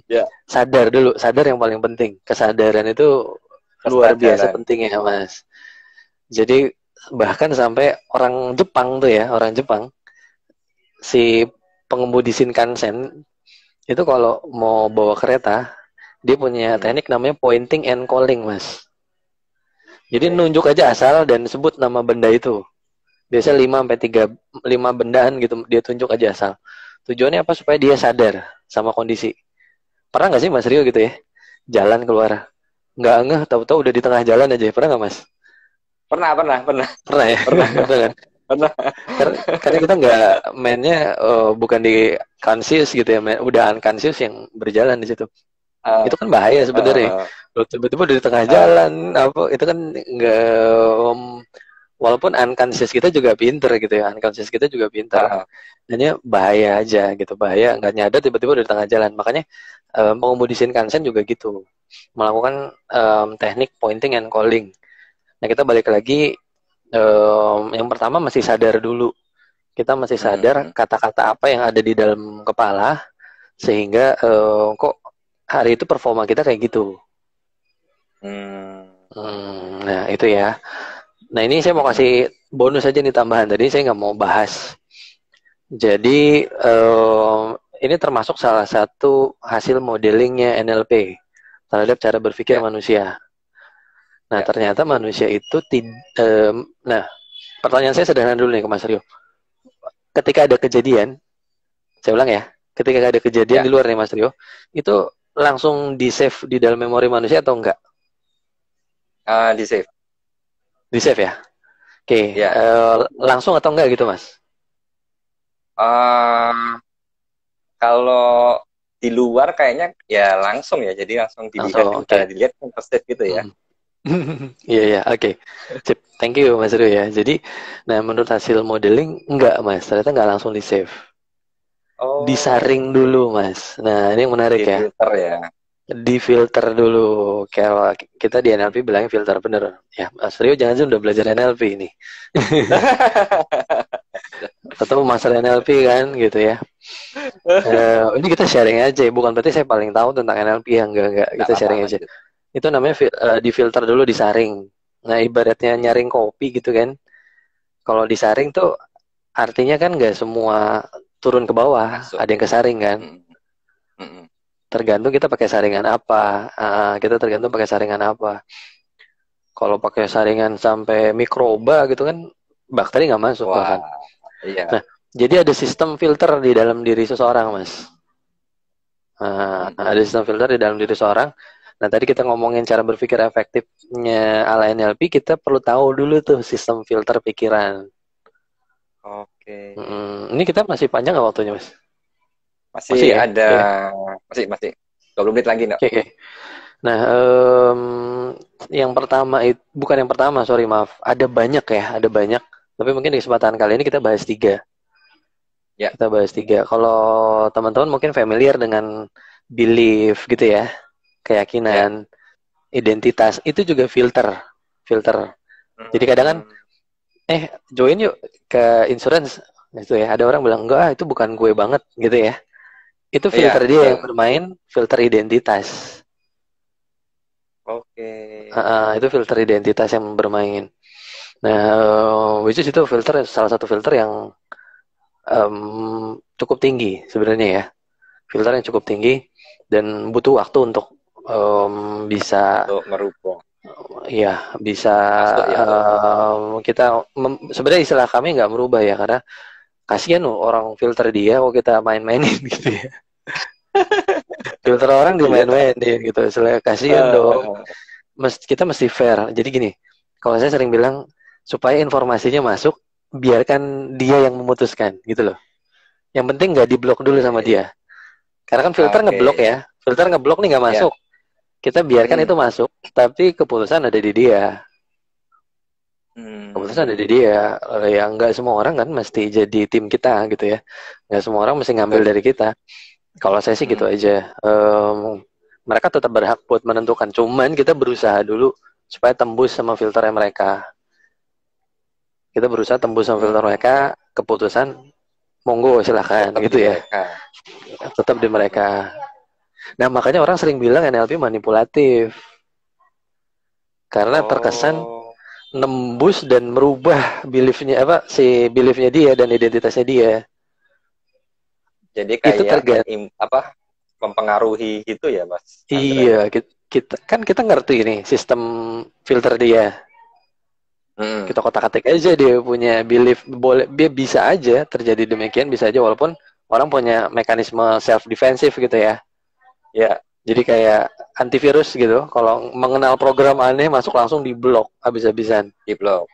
Ya, Sadar dulu, sadar yang paling penting. Kesadaran itu luar biasa kesadaran. pentingnya Mas. Jadi bahkan sampai orang Jepang tuh ya, orang Jepang, si pengemudi Shinkansen itu kalau mau bawa kereta, dia punya Hmm. teknik namanya pointing and calling, Mas. Jadi Oke. nunjuk aja asal dan sebut nama benda itu. Biasa 5 sampai 3 5 bendaan gitu, dia tunjuk aja asal. Tujuannya apa? Supaya dia sadar sama kondisi. Pernah nggak sih Mas Rio gitu ya? Jalan keluar, nggak ngeh, tahu-tahu udah di tengah jalan aja. Pernah nggak Mas? Pernah, pernah, pernah, Pernah ya? pernah, Pernah kan? pernah. Karena kita nggak mainnya, bukan di conscious gitu ya, udah unconscious yang berjalan di situ. Uh, Itu kan bahaya sebenarnya. uh, Lo tiba-tiba di tengah uh, jalan apa itu kan nggak, walaupun unconscious kita juga pinter gitu ya, unconscious kita juga pinter. uh, Hanya bahaya aja gitu, bahaya nggak nyadar tiba-tiba di tengah jalan. Makanya pengemudi Shinkansen juga gitu, melakukan teknik pointing and calling. Nah kita balik lagi, yang pertama masih sadar dulu. Kita masih sadar hmm. kata-kata apa yang ada di dalam kepala sehingga kok hari itu performa kita kayak gitu. Hmm. Nah, itu ya. Nah, ini saya mau Mm-mm. kasih bonus aja nih tambahan. Tadi saya nggak mau bahas. Jadi, ini termasuk salah satu hasil modelingnya NLP terhadap cara berpikir Ya, manusia. Nah, ya, ternyata manusia itu nah, pertanyaan saya sederhana dulu nih ke Mas Rio. Ketika ada kejadian, saya ulang ya, ketika ada kejadian di ya. luar nih Mas Rio, itu langsung di save di dalam memori manusia atau enggak? Di save. Di save ya? Oke, Ya. langsung atau enggak gitu Mas? Eh, Kalau di luar kayaknya ya langsung ya, jadi langsung Langsung, dilihat kan, oke. cara dilihat kan ke save gitu ya. Hmm. Iya, iya, oke. Sip, thank you Mas Rio ya. Jadi, nah menurut hasil modeling, enggak Mas, ternyata enggak langsung di save. Oh, Disaring oke. dulu Mas. Nah, ini yang menarik Di ya. filter ya. Difilter dulu. Kalau kita di NLP bilangnya filter bener. Ya, Mas Rio jangan udah belajar NLP ini. Atau masalah NLP kan gitu ya. Ini kita sharing aja, bukan berarti saya paling tahu tentang NLP ya, enggak, Nggak kita apa-apa, sharing aja. lanjut. Itu namanya difilter dulu, disaring. Nah, ibaratnya Mm-mm. nyaring kopi gitu kan. Kalau disaring tuh artinya kan nggak semua turun ke bawah, Masuk. ada yang kesaring kan. Mm-mm. Mm-mm. Tergantung kita pakai saringan apa. Kita tergantung pakai saringan apa. Kalau pakai saringan sampai mikroba gitu kan, bakteri nggak masuk Wah, bahkan. iya. Nah, jadi ada sistem filter di dalam diri seseorang, Mas. Ada Mm-mm. sistem filter di dalam diri seseorang. Nah, tadi kita ngomongin cara berpikir efektifnya ala NLP, kita perlu tahu dulu tuh sistem filter pikiran. Oke. Ini kita masih panjang nggak waktunya, Mas? Masih Masih ya? ada, Oke. masih 20 menit lagi, no? Oke, oke. Nah, yang pertama itu bukan yang pertama, sorry maaf. Ada banyak ya, ada banyak. Tapi mungkin di kesempatan kali ini kita bahas tiga. Ya, Kita bahas tiga. Kalau teman-teman mungkin familiar dengan belief gitu ya, ya. keyakinan, identitas, itu juga filter, filter. Jadi kadang kan, Hmm, join yuk ke insurance, gitu ya. Ada orang bilang enggak, itu bukan gue banget, gitu ya. Itu filter iya, dia yang betul. bermain, filter identitas. Oke. Itu filter identitas yang bermain. Nah, which is itu filter salah satu filter yang cukup tinggi sebenarnya ya. Filter yang cukup tinggi dan butuh waktu untuk bisa Untuk merubah. ya bisa Masuk ya. kita sebenarnya istilah kami nggak merubah ya karena kasihan loh orang filter dia kok kita main-mainin gitu ya. Filter orang Iya. dimain-mainin gitu. Soalnya kasihan dong. Eh, Kita mesti fair. Jadi gini, kalau saya sering bilang supaya informasinya masuk, biarkan dia yang memutuskan gitu loh. Yang penting nggak diblok dulu sama Oke. dia. Karena kan filter ngeblok Oke. ya. Filter ngeblok nih nggak Ya. masuk. Kita biarkan itu Mm-mm. masuk, tapi keputusan ada di dia. Keputusan ada di Hmm, dia. Ya nggak semua orang kan mesti jadi tim kita gitu ya. Nggak semua orang mesti ngambil betul. dari kita. Kalau saya sih gitu Mm-mm. aja. Mereka tetap berhak buat menentukan. Cuman kita berusaha dulu supaya tembus sama filternya mereka. Kita berusaha tembus sama filter Hmm, mereka. Keputusan monggo silahkan tetap di gitu ya. mereka. Tetap di mereka. Nah makanya orang sering bilang NLP manipulatif. Karena terkesan Oh, nembus dan merubah beliefnya apa si beliefnya dia dan identitasnya dia. jadi Itu kayak tergantung. apa? Mempengaruhi gitu ya, Mas Andre? Iya, kita ngerti ini sistem filter dia. Hmm, Kita kotak-katik aja dia punya belief, boleh dia bisa aja terjadi demikian, bisa aja walaupun orang punya mekanisme self defensif gitu ya. ya, Jadi kayak antivirus gitu. Kalau mengenal program aneh masuk langsung di blok habis-habisan. di blog.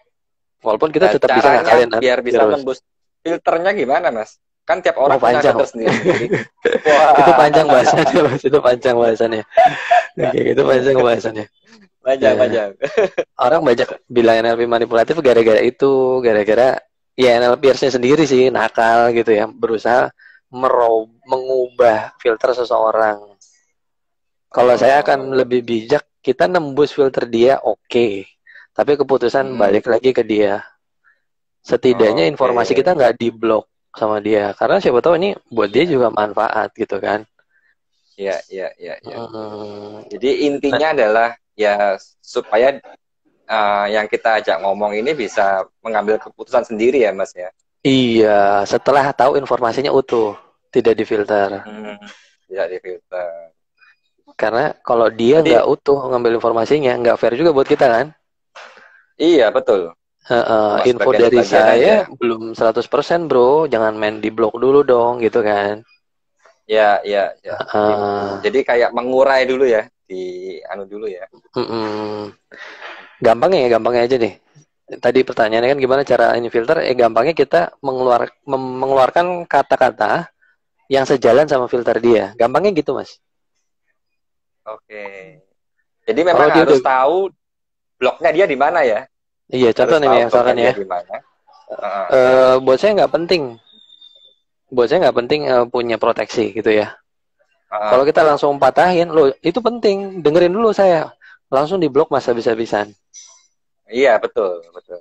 Walaupun kita Nah, tetap bisa caranya ngakalin biar bisa antivirus. nembus filternya gimana, Mas? Kan tiap Oh orang punya panjang. filter sendiri-sendiri. Itu Wah, panjang bahasannya, Mas. Itu panjang bahasannya. Oke, itu panjang bahasannya. Nah, panjang-panjang. orang banyak bilang NLP manipulatif gara-gara itu, gara-gara ya NLP-nya sendiri sih nakal gitu ya, berusaha mengubah filter seseorang. Kalau saya akan Oh, lebih bijak, kita nembus filter dia oke. Tapi keputusan mm-mm. balik lagi ke dia. Setidaknya Oke. informasi kita nggak diblok sama dia. Karena siapa tahu ini buat dia Iya, juga manfaat gitu kan. iya, iya, iya, iya. Hmm. Jadi Nah, intinya adalah ya supaya yang kita ajak ngomong ini bisa mengambil keputusan sendiri ya Mas ya. Iya, setelah tahu informasinya utuh, tidak difilter. Hmm, tidak difilter. Karena kalau dia nggak Berarti utuh ngambil informasinya, nggak fair juga buat kita kan. iya betul. Cuma Info dari sebagian-sebagian aja. saya belum 100% bro, jangan main di blok dulu dong gitu kan. Ya, ya, ya. Heeh. Jadi kayak mengurai dulu ya, di anu dulu ya. Mm-mm. Gampangnya aja nih. Tadi pertanyaannya kan gimana cara ini filter? Gampangnya kita mengeluarkan kata-kata yang sejalan sama filter dia. Gampangnya gitu, Mas. Oke. Jadi Kalau memang dia udah, harus tahu bloknya dia di mana ya. iya contoh Harus nih tahu bloknya misalkan dia ya, di mana. Heeh. buat saya nggak penting. Buat saya nggak penting punya proteksi gitu ya. Heeh. Kalau kita langsung patahin, loh itu penting. Dengerin dulu saya. Langsung diblok mas habis-habisan. Iya, betul, betul.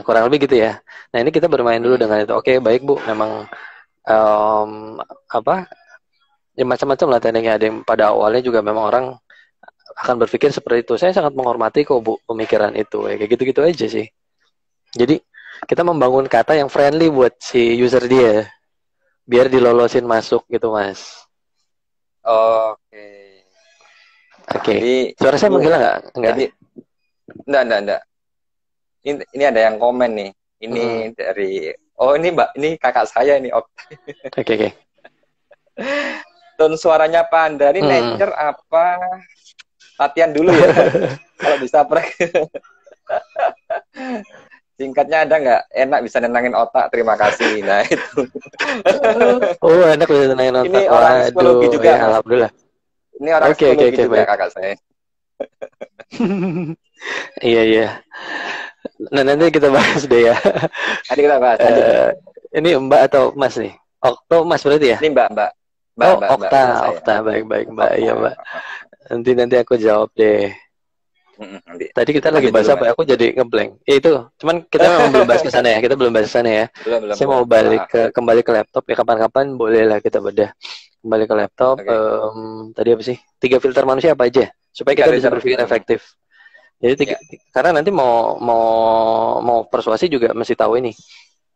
Kurang lebih gitu ya. Nah ini kita bermain dulu Hmm. dengan itu. Oke, baik Bu. Memang em, apa? Ya macam-macam lah tekniknya. Ada yang pada awalnya juga memang orang akan berpikir seperti itu. Saya sangat menghormati kok Bu pemikiran itu. Ya, kayak gitu-gitu aja sih. Jadi kita membangun kata yang friendly buat si user dia, biar dilolosin masuk gitu Mas. Oke. Oke. Jadi Suara saya Bu, menghilang nggak? Nggak. jadi enggak. Ini ada yang komen nih. Ini Mm-mm. dari oh ini Mbak, ini kakak saya ini. Oke. Tone suaranya Panda ini Mm. nature apa? Latihan dulu ya. Kalau bisa singkatnya ada nggak? Enak bisa nenangin otak. Terima kasih. Nah itu. Oh, enak bisa tenangin Ini otak. orang psikologi Waduh, juga ya Mas. alhamdulillah. Ini orang Oke, psikologi juga baik. kakak saya. Iya. Nah, nanti kita bahas deh ya. Nanti kita bahas lanjut nih. Eh, ini Mbak atau Mas nih? Okto Mas berarti ya? Ini Oh, Mbak punya saya. Okta. Baik Mbak. Iya, Okta. Mbak. Nanti aku jawab deh. Nanti Tadi kita lagi lanjut dulu bahas Mas. apa ya? Aku jadi ngeblank. Ya itu. Cuman kita memang belum bahas ke sana ya. Kita belum bahas ke sana ya. Belum. Saya mau kembali ke laptop ya, kapan-kapan boleh lah kita bedah. Kembali ke laptop. Oke. Tadi apa sih? 3 filter manusia apa aja? Supaya kita bisa berpikir efektif. Jadi Ya. karena nanti mau persuasi juga mesti tahu ini.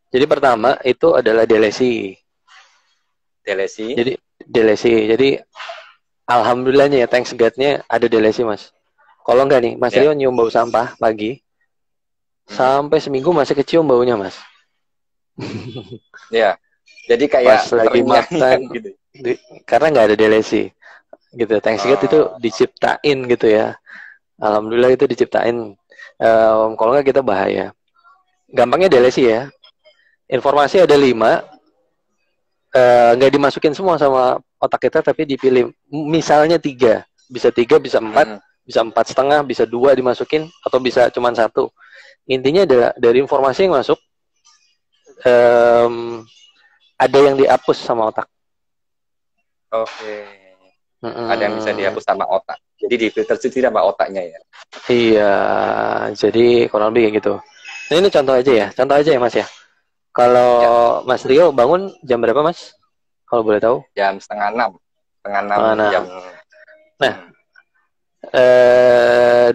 Jadi pertama itu adalah delesi. Delesi. Jadi alhamdulillahnya ya, thanks God-nya ada delesi Mas. Kalau enggak nih, Mas Rio nyium bau sampah pagi, sampai seminggu masih kecium baunya Mas. Ya. Jadi kayak Pas lagi makan, gitu. karena nggak ada delesi. Gitu, thanks God itu diciptain gitu ya. Alhamdulillah itu diciptain. Kalau nggak kita bahaya. Gampangnya delesi ya. Informasi ada 5, nggak dimasukin semua sama otak kita, tapi dipilih. Misalnya 3, bisa 3, bisa 4, bisa 4,5, bisa 2 dimasukin, atau bisa cuma 1. Intinya adalah dari informasi yang masuk, ada yang dihapus sama otak. Oke. Ada yang bisa dihapus sama otak. Jadi difilter sendiri sama otaknya ya. Iya, jadi kurang lebih kayak gitu. Nah, ini contoh aja ya Mas ya. Kalau Mas Rio bangun jam berapa Mas? Kalau boleh tahu? Jam setengah 6. Setengah 6 jam. Nah,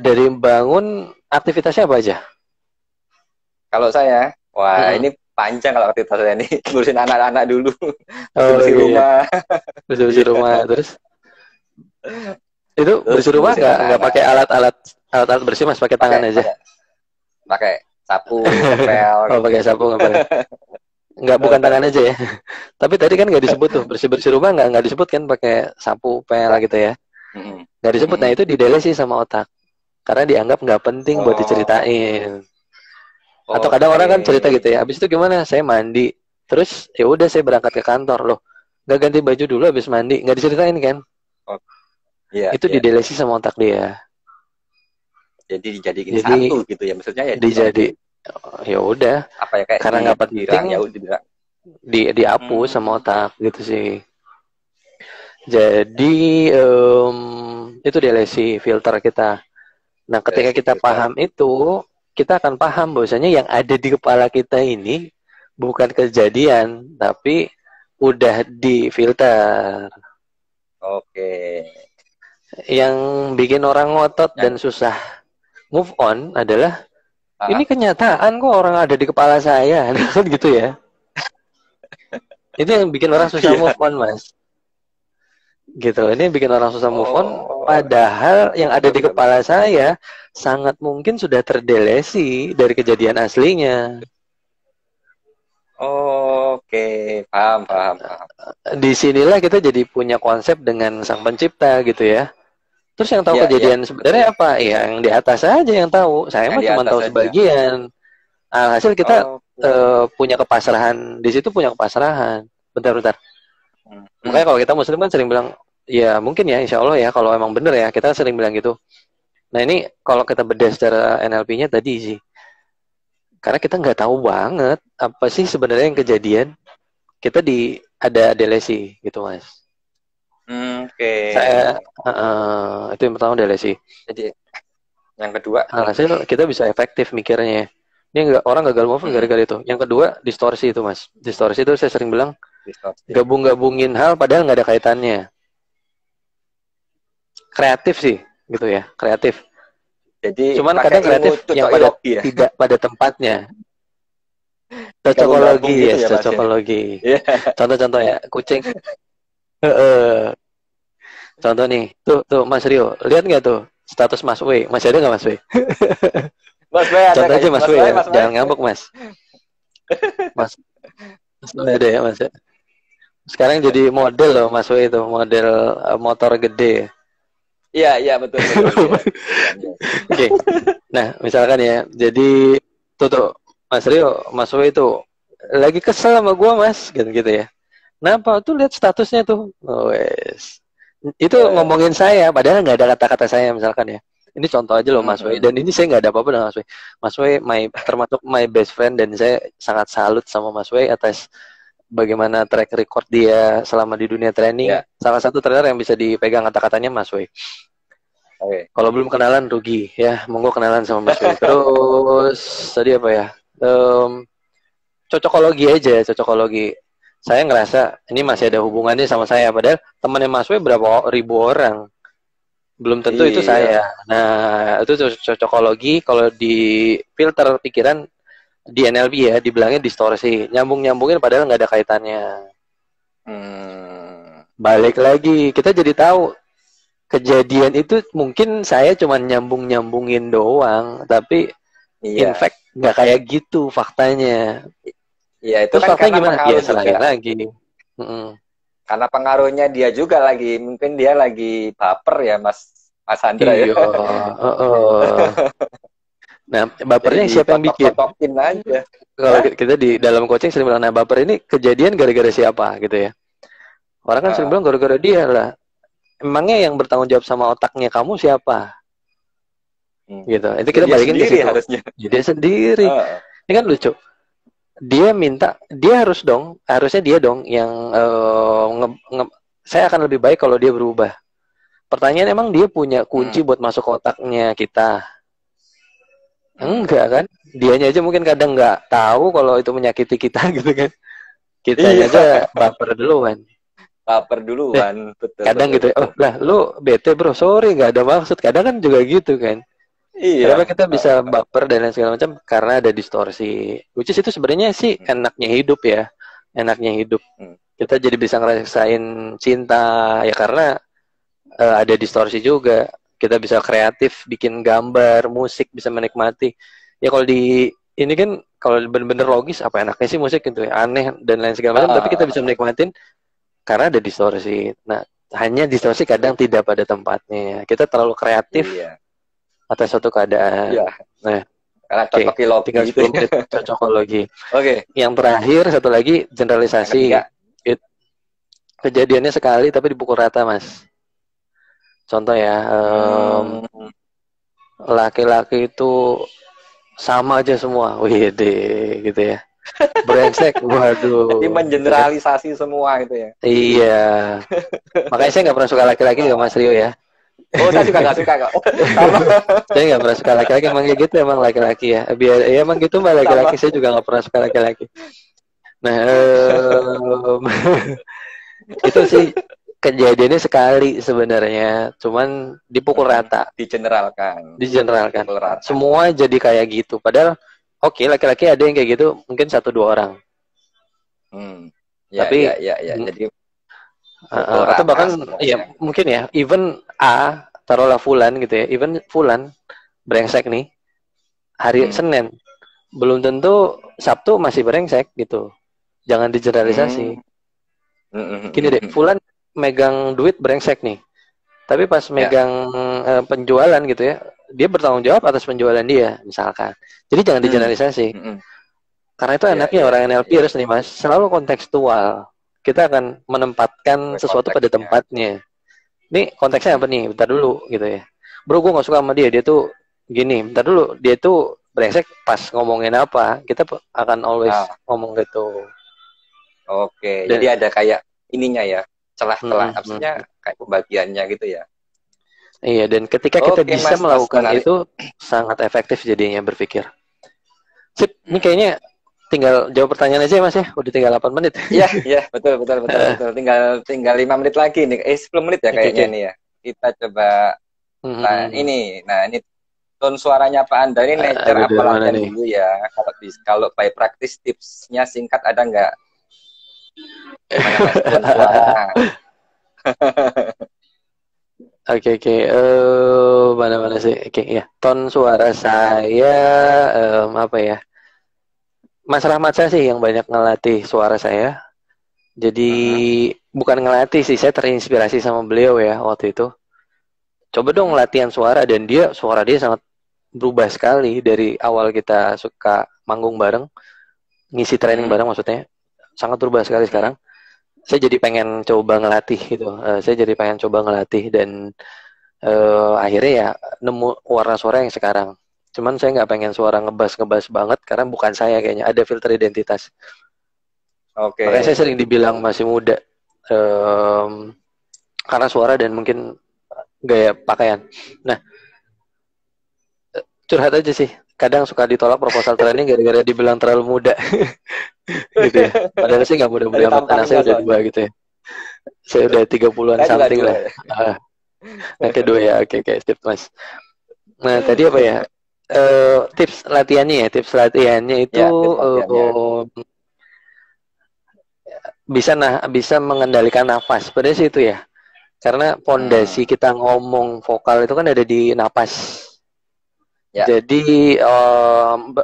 dari bangun aktivitasnya apa aja? Kalau saya, ini panjang kalau aktivitas saya ini. Ngurusin anak-anak dulu. Bersih rumah. Bersih rumah, terus? Itu bersih rumah nggak pakai alat bersih Mas, pakai tangan aja? Pakai sapu, ngepel. Oh, pakai sapu, ngepel. Nggak, bukan tangan aja ya. Tapi tadi kan nggak disebut tuh, bersih rumah nggak disebut kan pakai sapu, pel gitu ya. Nggak disebut. Nah itu didelesi sama otak. Karena dianggap nggak penting buat diceritain. Atau kadang orang kan cerita gitu ya, habis itu gimana? Saya mandi. Terus ya udah saya berangkat ke kantor loh. Nggak ganti baju dulu habis mandi, nggak diceritain kan? Itu didelesi sama otak dia. Jadi dijadiin satu gitu ya, maksudnya ya. Ya udah. Apa ya, kayak karena nggak penting ya udah dihapus sama otak gitu sih. Jadi itu delesi filter kita. Nah, ketika kita paham itu, kita akan paham bahwasanya yang ada di kepala kita ini bukan kejadian, tapi udah difilter. Oke. Yang bikin orang ngotot Yang dan susah move on adalah ah, ini kenyataan kok orang ada di kepala saya, kan gitu ya. Itu yang bikin orang susah iya. move on, Mas. Gitu. Ini yang bikin orang susah move on. Oh, Padahal yang ada betul di betul betul. kepala saya sangat mungkin sudah terdelesi dari kejadian aslinya. Oke, paham paham paham. Disinilah kita jadi punya konsep dengan sang pencipta gitu ya. Terus yang tahu Iya iya kejadian betul. sebenarnya apa? Ya, yang di atas saja yang tahu. Saya Yang mah di cuma atas tahu saja. sebagian. Alhasil kita Oke. punya kepasrahan. Di situ punya kepasrahan. Bentar-bentar. Hmm. Makanya Hmm. kalau kita muslim kan sering bilang, ya mungkin ya insya Allah ya kalau emang bener ya kita sering bilang gitu. Nah ini kalau kita bedah secara NLP-nya tadi sih, karena kita nggak tahu banget apa sih sebenarnya yang kejadian. Kita ada delesi gitu mas. Oke. Saya itu yang pertama delesi. Jadi yang kedua, Hasil kita bisa efektif mikirnya. Ini nggak orang gagal move on mm-mm, gara-gara itu. Yang kedua distorsi itu mas. Distorsi itu saya sering bilang distorsi. gabung-gabungin hal padahal nggak ada kaitannya. Kreatif sih gitu ya kreatif. Jadi Cuman pakai kadang ilmu kreatif yang cocok pada yogi ya. tidak pada tempatnya. Gabung-gabung Cocokologi, gitu yes, ya Mas ya. cocokologi. Iya. Contoh-contoh ya, kucing. Heeh. Contoh nih, tuh Mas Rio, lihat nggak tuh status Mas W? Masih ada nggak Mas W? Mas Bay ada Contoh nggak aja ya? Mas Mas W Bay, ya, Mas Bay. jangan ngambek Mas. Mas W ada ya Mas. Sekarang jadi model loh Mas W itu, model motor gede. Iya, iya betul betul ya. Oke, nah misalkan ya, jadi tuh Mas Rio, Mas W itu lagi kesel sama gua Mas, gitu ya. Kenapa tuh lihat statusnya tuh? Oh, wes. Itu ngomongin saya, padahal nggak ada kata-kata saya misalkan ya. Ini contoh aja loh Mas W. Dan ini saya nggak ada apa-apa dengan Mas W. Mas W termasuk my best friend dan saya sangat salut sama Mas W atas bagaimana track record dia selama di dunia training. Ya, Salah satu trainer yang bisa dipegang kata-katanya Mas W. oke. Kalau belum kenalan rugi ya, monggo kenalan sama Mas W. Terus tadi apa ya? Cocokologi aja, cocokologi. Saya ngerasa ini masih ada hubungannya sama saya, padahal temannya Mas W berapa ribu orang, belum tentu itu Iya. saya. Nah, itu cocokologi. Kalau di filter pikiran di NLP ya, dibilangnya distorsi, nyambungin padahal nggak ada kaitannya. Hmm, Balik lagi, kita jadi tahu kejadian itu mungkin saya cuma nyambungin doang, tapi in iya. fact nggak kayak gitu faktanya. Iya, itu Terus kan faktanya karena gimana? Ya pengaruh juga. selain lagi. Mm-mm. Karena pengaruhnya dia juga lagi, mungkin dia lagi baper ya Mas Andra ya. Iya, nah, Jadi bapernya siapa yang bikin? dikotok-kotokin aja. Kalau Hah? kita di dalam coaching sering bilang, nah baper ini kejadian gara-gara siapa gitu ya. Orang kan sering Ah, bilang gara-gara dia lah. Emangnya yang bertanggung jawab sama otaknya kamu siapa? Gitu. Itu ya kita dia balikin ke sendiri situ. harusnya. Ya, dia sendiri. Ah, Ini kan lucu. Dia minta, dia harusnya dia dong yang saya akan lebih baik kalau dia berubah. Pertanyaan emang dia punya kunci buat masuk otaknya kita? Enggak kan? Dianya aja mungkin kadang nggak tahu kalau itu menyakiti kita gitu kan. Kitanya Iya, aja baper duluan. baper duluan, betul Kadang betul gitu, betul. oh lah lu bete bro, sorry nggak ada maksud. Kadang kan juga gitu kan. Kenapa Iya. kita bisa baper dan lain segala macam? Karena ada distorsi. Which is itu sebenarnya sih enaknya hidup ya, enaknya hidup. Hmm. Kita jadi bisa ngerasain cinta ya karena ada distorsi juga. Kita bisa kreatif, bikin gambar, musik, bisa menikmati. Ya kalau di ini kan kalau bener-bener logis apa enaknya sih musik gitu ya, aneh dan lain segala macam. Tapi kita bisa Ah, menikmatin karena ada distorsi. Nah, hanya distorsi kadang tidak pada tempatnya. Kita terlalu kreatif iya. atas suatu keadaan. Iya, Nah, karena oke, cocok logi tinggal gitu 10 ya. menit cocokologi. Oke, Yang terakhir satu lagi yang ketiga. generalisasi. Kejadiannya sekali tapi dipukul rata, Mas. Contoh ya, Hmm, laki-laki itu sama aja semua. Wih, gitu ya. Brengsek, jadi waduh. Gitu kan. mengeneralisasi semua gitu ya. Iya. Makanya saya nggak pernah suka laki-laki ya, Mas Rio ya. Oh, saya juga nggak suka kok. Sama, Saya nggak pernah suka laki-laki, emang kayak gitu emang laki-laki ya. Biar ya emang gitu mbak sama. laki-laki, saya juga nggak pernah suka laki-laki. Nah, itu sih kejadiannya sekali sebenarnya, cuman dipukul rata, Digeneralkan. digeneralkan. Pukul rata. Semua jadi kayak gitu. Padahal oke, laki-laki ada yang kayak gitu, mungkin 1-2 orang. Ya, Tapi ya. Jadi pukul atau rata bahkan ya semuanya. mungkin ya, even A, taruhlah Fulan gitu ya, even Fulan brengsek nih hari Senin, belum tentu Sabtu masih brengsek gitu. Jangan digeneralisasi. Gini deh, Fulan megang duit brengsek nih. Tapi pas megang penjualan gitu ya, dia bertanggung jawab atas penjualan dia, misalkan. Jadi jangan digeneralisasi. Karena itu enaknya orang NLP nih Mas, selalu kontekstual. Kita akan menempatkan sesuatu pada tempatnya. Ini konteksnya apa nih? Bentar dulu gitu ya. Bro, gue gak suka sama dia. Dia tuh gini. Bentar dulu. Dia tuh brengsek pas ngomongin apa. Kita akan always ngomong gitu. Oke. Jadi ada kayak ininya ya. Celah-celah. Maksudnya kayak pembagiannya gitu ya. Iya. Dan ketika kita bisa Mas, melakukan menarik. itu, sangat efektif jadinya berpikir. Sip. Ini kayaknya tinggal jawab pertanyaan aja ya Mas ya. Udah tinggal 8 menit. Iya, betul. Tinggal 5 menit lagi nih. 10 menit ya kayaknya nih ya. Kita coba ini tone suaranya Pak Anda ini nature apa latihan dulu ya. Kalau by practice tipsnya singkat ada nggak? Gimana Mas tone suara? Oke. Mana sih? Oke, ya. Tone suara saya apa ya? Mas Rahmat saya sih yang banyak ngelatih suara saya. Jadi bukan ngelatih sih, saya terinspirasi sama beliau ya waktu itu. Coba dong latihan suara, dan suara dia sangat berubah sekali dari awal kita suka manggung bareng, ngisi training bareng maksudnya. Sangat berubah sekali sekarang. Saya jadi pengen coba ngelatih gitu. Dan akhirnya ya nemu warna suara yang sekarang. Cuman saya nggak pengen suara ngebas banget karena bukan saya kayaknya, ada filter identitas. Oke. Makanya saya sering dibilang masih muda karena suara dan mungkin gaya pakaian. Nah, curhat aja sih. Kadang suka ditolak proposal training gara-gara dibilang terlalu muda. Gitu ya. Padahal sih nggak muda-muda amat. Anak saya udah 2 gitu ya. Saya udah 30-an something lah. Yang kedua ya, oke, sip Mas. Nah, tadi apa ya? Tips latihannya itu bisa mengendalikan nafas. Pada sih itu ya. Karena pondasi kita ngomong vokal itu kan ada di napas. Jadi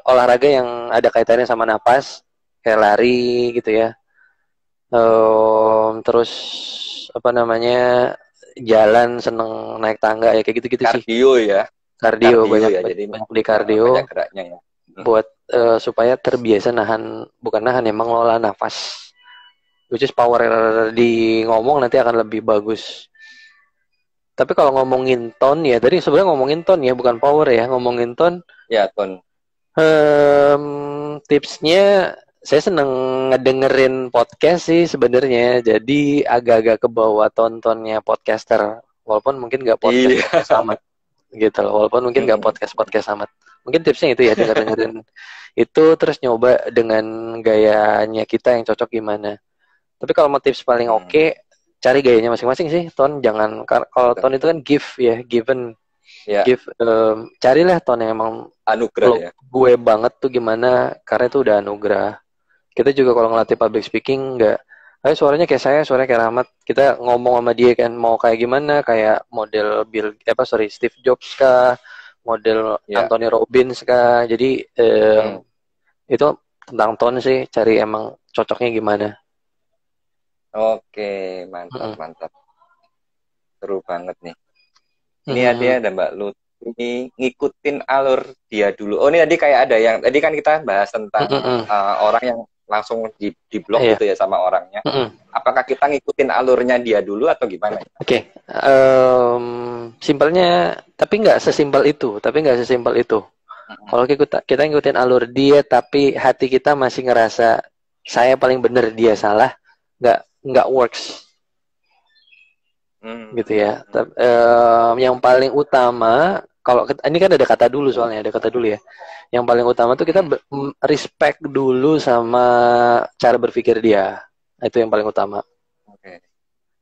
olahraga yang ada kaitannya sama napas, kayak lari gitu ya. Terus jalan, seneng naik tangga ya, kayak gitu-gitu sih. Kardio banyak jadi banyak di kardio. Banyak geraknya ya. Buat supaya terbiasa mengelola nafas. Which is power di ngomong nanti akan lebih bagus. Tapi kalau ngomongin tone ya, tadi sebenarnya ngomongin tone ya, bukan power ya, ngomongin tone. Ya, tone. Tipsnya saya seneng ngedengerin podcast sih sebenarnya. Jadi agak-agak kebawa tontonnya podcaster, walaupun mungkin nggak podcast amat gitu loh. Walaupun mungkin nggak podcast amat. Mungkin tipsnya itu ya, dengerin itu terus nyoba dengan gayanya kita yang cocok gimana. Tapi kalau mau tips paling oke, cari gayanya masing-masing sih. Tone jangan, kalau tone itu kan given. Give, carilah tone yang emang anugerah ya. Gue banget tuh gimana, karena itu udah anugerah. Kita juga kalau ngelatih public speaking nggak, suaranya kayak saya, suaranya kayak Rahmat. Kita ngomong sama dia kan mau kayak gimana, kayak model Steve Jobs kah, model Anthony Robbins kah. Jadi itu tentang tone sih, cari emang cocoknya gimana. Oke, mantap. Seru banget nih. Ini ada Mbak Lut. Ini ngikutin alur dia dulu. Oh, ini tadi kayak ada yang tadi kan kita bahas tentang orang yang langsung di blog gitu ya sama orangnya. Apakah kita ngikutin alurnya dia dulu atau gimana? Oke. Simpelnya, tapi nggak sesimpel itu. Kalau kita ngikutin alur dia, tapi hati kita masih ngerasa saya paling bener, dia salah, nggak works. Gitu ya. Yang paling utama, kalau ini kan ada kata dulu soalnya, ya. Yang paling utama tuh kita respect dulu sama cara berpikir dia. Itu yang paling utama.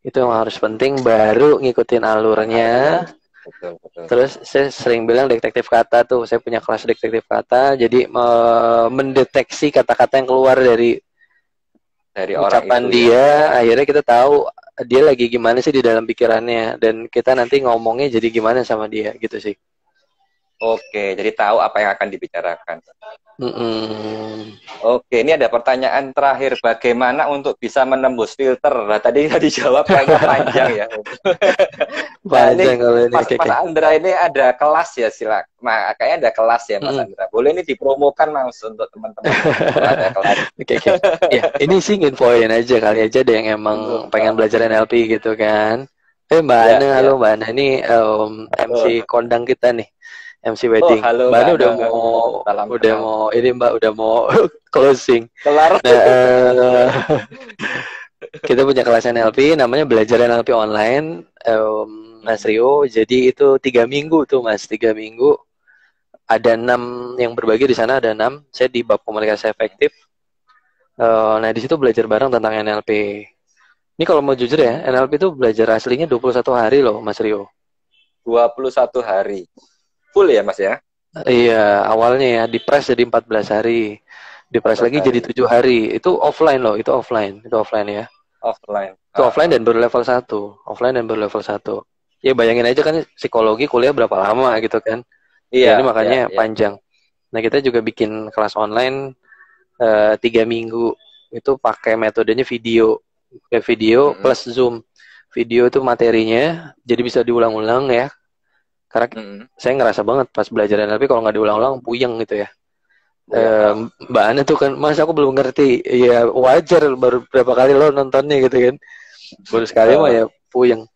Itu yang harus penting, baru ngikutin alurnya. Betul, betul. Terus saya sering bilang detektif kata tuh, saya punya kelas detektif kata, jadi mendeteksi kata-kata yang keluar dari orang ucapan itu dia, ya. akhirnya kita tahu dia lagi gimana sih di dalam pikirannya, dan kita nanti ngomongnya jadi gimana sama dia gitu sih. Oke, jadi tahu apa yang akan dibicarakan. Mm-mm. Oke, ini ada pertanyaan terakhir. Bagaimana untuk bisa menembus filter? Nah, tadi dijawab kayaknya panjang ya. Nah, ini Panjang kalau ini Mas kayak. Andra ini ada kelas ya, kayaknya ada kelas ya Mas Andra. Boleh ini dipromokan Mas untuk teman-teman kalau ada kelas. Oke. Ya, ini sih infoin aja kali aja ada yang emang pengen belajar NLP gitu kan. Mbak Ya, Ana, ya. halo Mbak Ana, ini MC kondang kita nih, MC Oh, wedding. halo Mbak Ana Mbak udah Ana. Salam udah kenal. mau ini Mbak udah mau closing. Kelar. Nah, kita punya kelas NLP, namanya belajar NLP online, Mas Rio. Jadi itu 3 minggu tuh Mas, 3 minggu. Ada 6 yang berbagi di sana, ada 6. Saya di bab komunikasi efektif. Nah, di situ belajar bareng tentang NLP. Ini kalau mau jujur ya, NLP itu belajar aslinya 21 hari loh, Mas Rio. 21 hari. Full ya, Mas ya? Iya, awalnya ya, di-press jadi 14 hari. Di-press lagi jadi 7 hari. Itu offline loh, itu offline. Itu offline ya. Offline. Itu offline dan baru level 1. Offline dan baru level 1. Ya bayangin aja kan psikologi kuliah berapa lama gitu kan. Iya, Ya ini makanya iya. panjang. Nah, kita juga bikin kelas online 3 minggu. Itu pakai metodenya video. Video plus Zoom. Video itu materinya, jadi bisa diulang-ulang ya. Karena saya ngerasa banget pas belajar NLP kalau nggak diulang-ulang puyeng gitu ya. Mbak Ana tuh kan, Mas aku belum ngerti. Ya wajar, baru berapa kali lo nontonnya gitu kan. Baru sekali mah ya puyeng.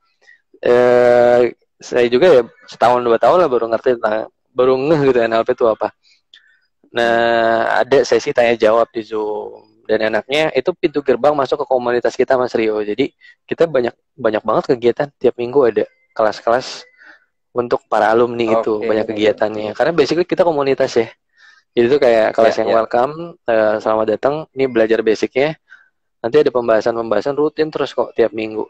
Saya juga ya setahun 2 tahun lah baru ngerti tentang, baru ngeh gitu NLP itu apa. Nah, ada sesi tanya jawab di Zoom. Dan enaknya itu pintu gerbang masuk ke komunitas kita Mas Rio. Jadi kita banyak banget kegiatan, tiap minggu ada kelas-kelas untuk para alumni. Itu banyak kegiatannya. Karena basically kita komunitas ya. Jadi itu kayak kelas yang welcome, selamat datang, ini belajar basicnya. Nanti ada pembahasan rutin terus kok tiap minggu.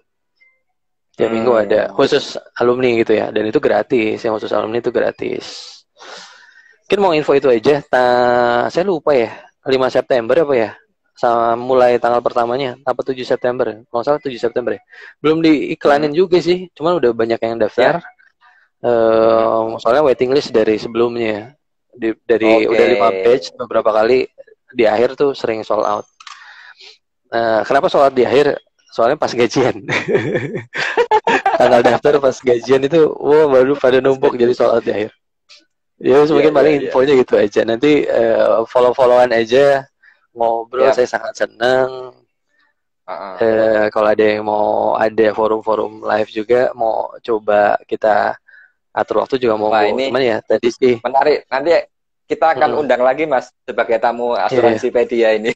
Tiap minggu ada, khusus alumni gitu ya. Dan itu gratis, yang khusus alumni itu gratis. Mungkin mau info itu aja. Saya lupa ya, 5 September apa ya? Sama mulai tanggal pertamanya, apa 7 September? Kalau salah 7 September ya. Belum diiklanin juga sih, cuman udah banyak yang daftar. Soalnya waiting list dari sebelumnya. Udah 5 batch, beberapa kali di akhir tuh sering sold out. Kenapa sold out di akhir? Soalnya pas gajian. Tanggal daftar pas gajian itu, baru pada numpuk jadi sold out di akhir. Ya mungkin paling infonya gitu aja. Nanti follow-followan aja, ngobrol. Saya sangat senang. Kalau ada yang mau ada forum-forum live juga, mau coba kita atur waktu juga mau. Cuman ya tadi sih menarik. Nanti kita akan undang lagi Mas sebagai tamu Asuransipedia ini.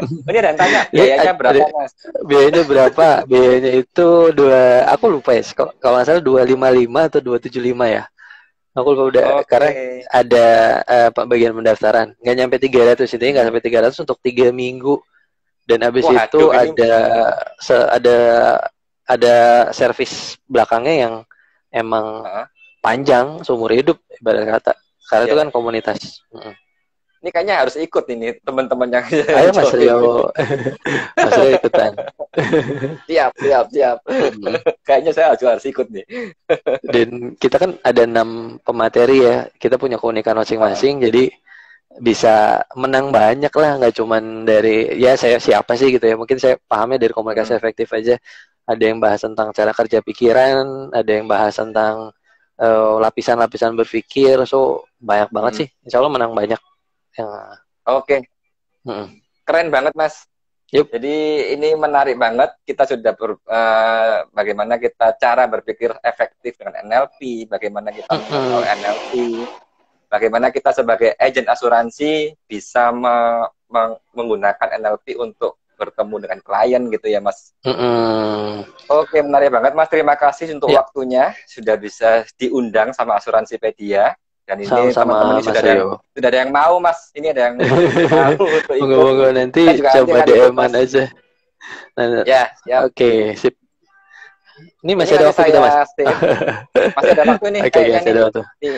Ini ada yang tanya biayanya berapa Mas? Biayanya berapa? Biayanya itu aku lupa ya. Kalau nggak salah 255 atau 275 ya. Aku lupa udah, karena ada bagian pendaftaran. Nggak nyampe 300, intinya nggak sampai 300 untuk 3 minggu. Dan habis itu ada servis belakangnya yang emang panjang, seumur hidup ibarat kata. Karena itu kan komunitas. Ini kayaknya harus ikut ini teman-teman yang ayo Mas Rio. Mas Rio ikutan. Siap. Kayaknya saya harus ikut nih. Dan kita kan ada 6 pemateri ya. Kita punya keunikan masing-masing. Jadi bisa menang banyak lah. Nggak cuman dari, ya saya siapa sih gitu ya. Mungkin saya pahamnya dari komunikasi efektif aja. Ada yang bahas tentang cara kerja pikiran. Ada yang bahas tentang lapisan-lapisan berpikir. So banyak banget sih. Insya Allah menang banyak. Oke. Keren banget Mas. Jadi ini menarik banget. Kita sudah bagaimana kita cara berpikir efektif dengan NLP, bagaimana kita mengenal NLP, bagaimana kita sebagai agen asuransi bisa menggunakan NLP untuk bertemu dengan klien gitu ya Mas. Oke, menarik banget Mas. Terima kasih untuk waktunya, sudah bisa diundang sama Asuransipedia. Dan ini teman-teman sudah ada yang mau Mas. Ini ada yang mau untuk ikut. Monggo nanti coba DM-an aja. Ya. Oke, sip. Ini Ini masih ada nanti waktu kita, Mas. saya save. Masih ada waktu nih Oke, kayaknya masih nih. ada waktu. Nih,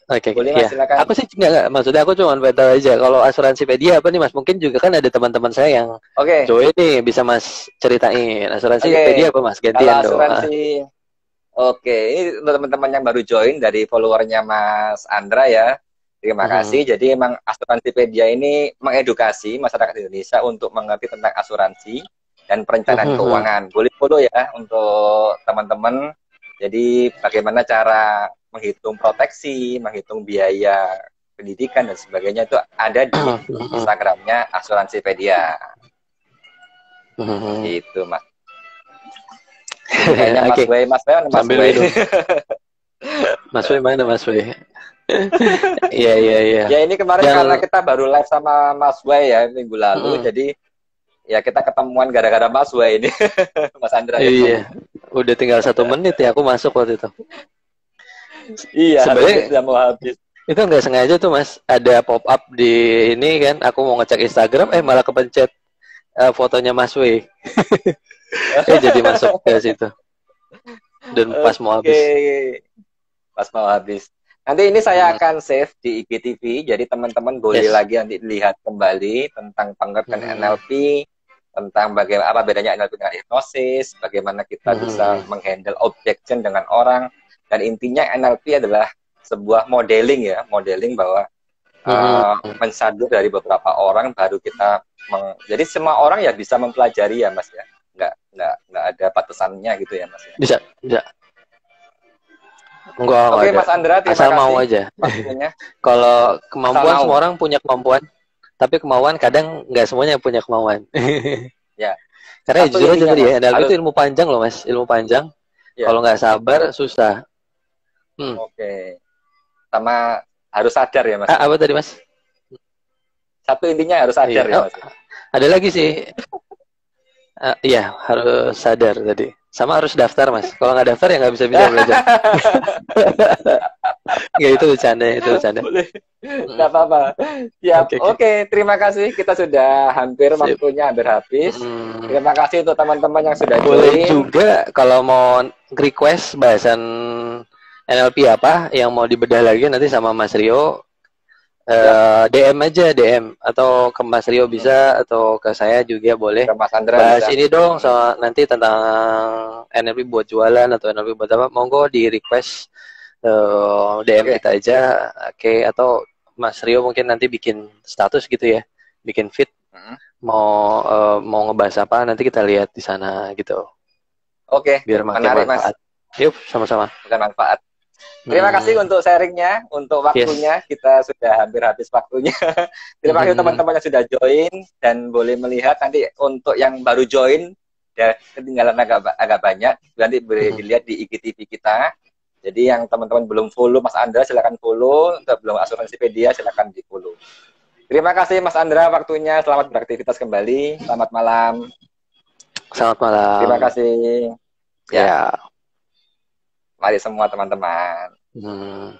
Oke, boleh ya. Mas silakan. Aku sih enggak. Maksudnya aku cuma pengen tahu aja. Kalau asuransipedia apa nih, Mas? Mungkin juga kan ada teman-teman saya yang Oke, join nih, bisa Mas ceritain. Asuransipedia oke. apa, Mas? Kalau Gantian dong. asuransi, oke, ini untuk teman-teman yang baru join dari followernya Mas Andra ya. Terima Mhm. kasih. Jadi emang Asuransipedia ini mengedukasi masyarakat Indonesia untuk mengerti tentang asuransi dan perencanaan Mhm. keuangan. Boleh follow ya untuk teman-teman. Jadi bagaimana cara menghitung proteksi, menghitung biaya pendidikan dan sebagainya itu ada di Mhm. Instagramnya Asuransipedia. Mhm. Itu Mas. Ini kayaknya Oke, Mas Way, mana Mas sambil Way? minum. Mas Wei mana, Mas Wei? Iya, iya, iya. Ya ini kemarin karena Yang kita baru live sama Mas Way ya minggu lalu, mhm. jadi ya kita ketemuan gara-gara Mas Way ini, Mas Andra ya. Iya, udah tinggal 1 menit ya aku masuk waktu itu. Iya, harusnya Sebenarnya sudah mau habis. itu nggak sengaja tuh, Mas. Ada pop up di ini kan, aku mau ngecek Instagram, malah kepencet fotonya Mas Wei. Jadi masuk ke situ dan pas mau Oke, habis. pas mau habis. Nanti ini saya Hmm, akan save di IGTV, jadi teman-teman boleh yes. lagi nanti lihat kembali tentang pengertian Hmm, NLP, tentang bagaimana apa bedanya NLP dengan hipnosis, bagaimana kita bisa hmm, menghandle objection dengan orang, dan intinya NLP adalah sebuah modeling ya, modeling bahwa hmm. mensadur dari beberapa orang baru kita jadi semua orang ya bisa mempelajari ya Mas ya, nggak ada batasannya gitu ya Mas ya. Bisa, bisa. Enggak Oke ada. Mas Andra, terima Asal mau kasih aja. waktunya. Kalau Asal kemampuan semua mau orang punya kemampuan, tapi kemauan kadang nggak semuanya punya kemauan. ya. Karena ya Satu jujur aja intinya tadi Mas ya, NLP itu harus ilmu panjang loh, Mas, ilmu panjang. ya. Kalau nggak sabar susah. Hmm. Oke, sama harus sadar ya Mas ya. Apa tadi, Mas? Satu intinya harus Iya. sadar ya Oh, Mas ya. ada lagi sih. Iya, harus sadar tadi. Sama harus daftar, Mas. Kalau nggak daftar ya nggak bisa-bisa belajar. Nggak, itu bercanda, itu bercanda. Boleh, Mm. nggak apa-apa. Siap. Oke, oke. Oke, terima kasih. Kita sudah hampir Sip. waktunya hampir habis. Mm. Terima kasih untuk teman-teman yang sudah Boleh join. juga kalau mau request bahasan NLP apa yang mau dibedah lagi nanti sama Mas Rio, Siap. DM aja, DM atau ke Mas Rio bisa atau ke saya juga boleh. Ke Mas Andra Bahas bisa. ini dong soal nanti tentang NLP buat jualan atau NLP buat apa, monggo di request DM Oke. kita aja. Oke, atau Mas Rio mungkin nanti bikin status gitu ya, bikin feed Hmm. mau ngebahas apa nanti kita lihat di sana gitu, Oke, biar makin menarik Mas. manfaat. Yuk, sama-sama. Bukan manfaat. Terima kasih untuk sharingnya, untuk Yes. waktunya. Kita sudah hampir habis waktunya. Terima kasih Mhm. teman-teman yang sudah join dan boleh melihat nanti untuk yang baru join ya ketinggalan agak banyak. Nanti boleh Mhm. dilihat di IGTV kita. Jadi yang teman-teman belum follow Mas Andra silakan follow, untuk belum Asuransipedia silakan di follow. Terima kasih Mas Andra waktunya. Selamat beraktivitas kembali. Selamat malam. Selamat Terima malam. kasih. Ya, Ya. mari semua teman-teman. Hmm.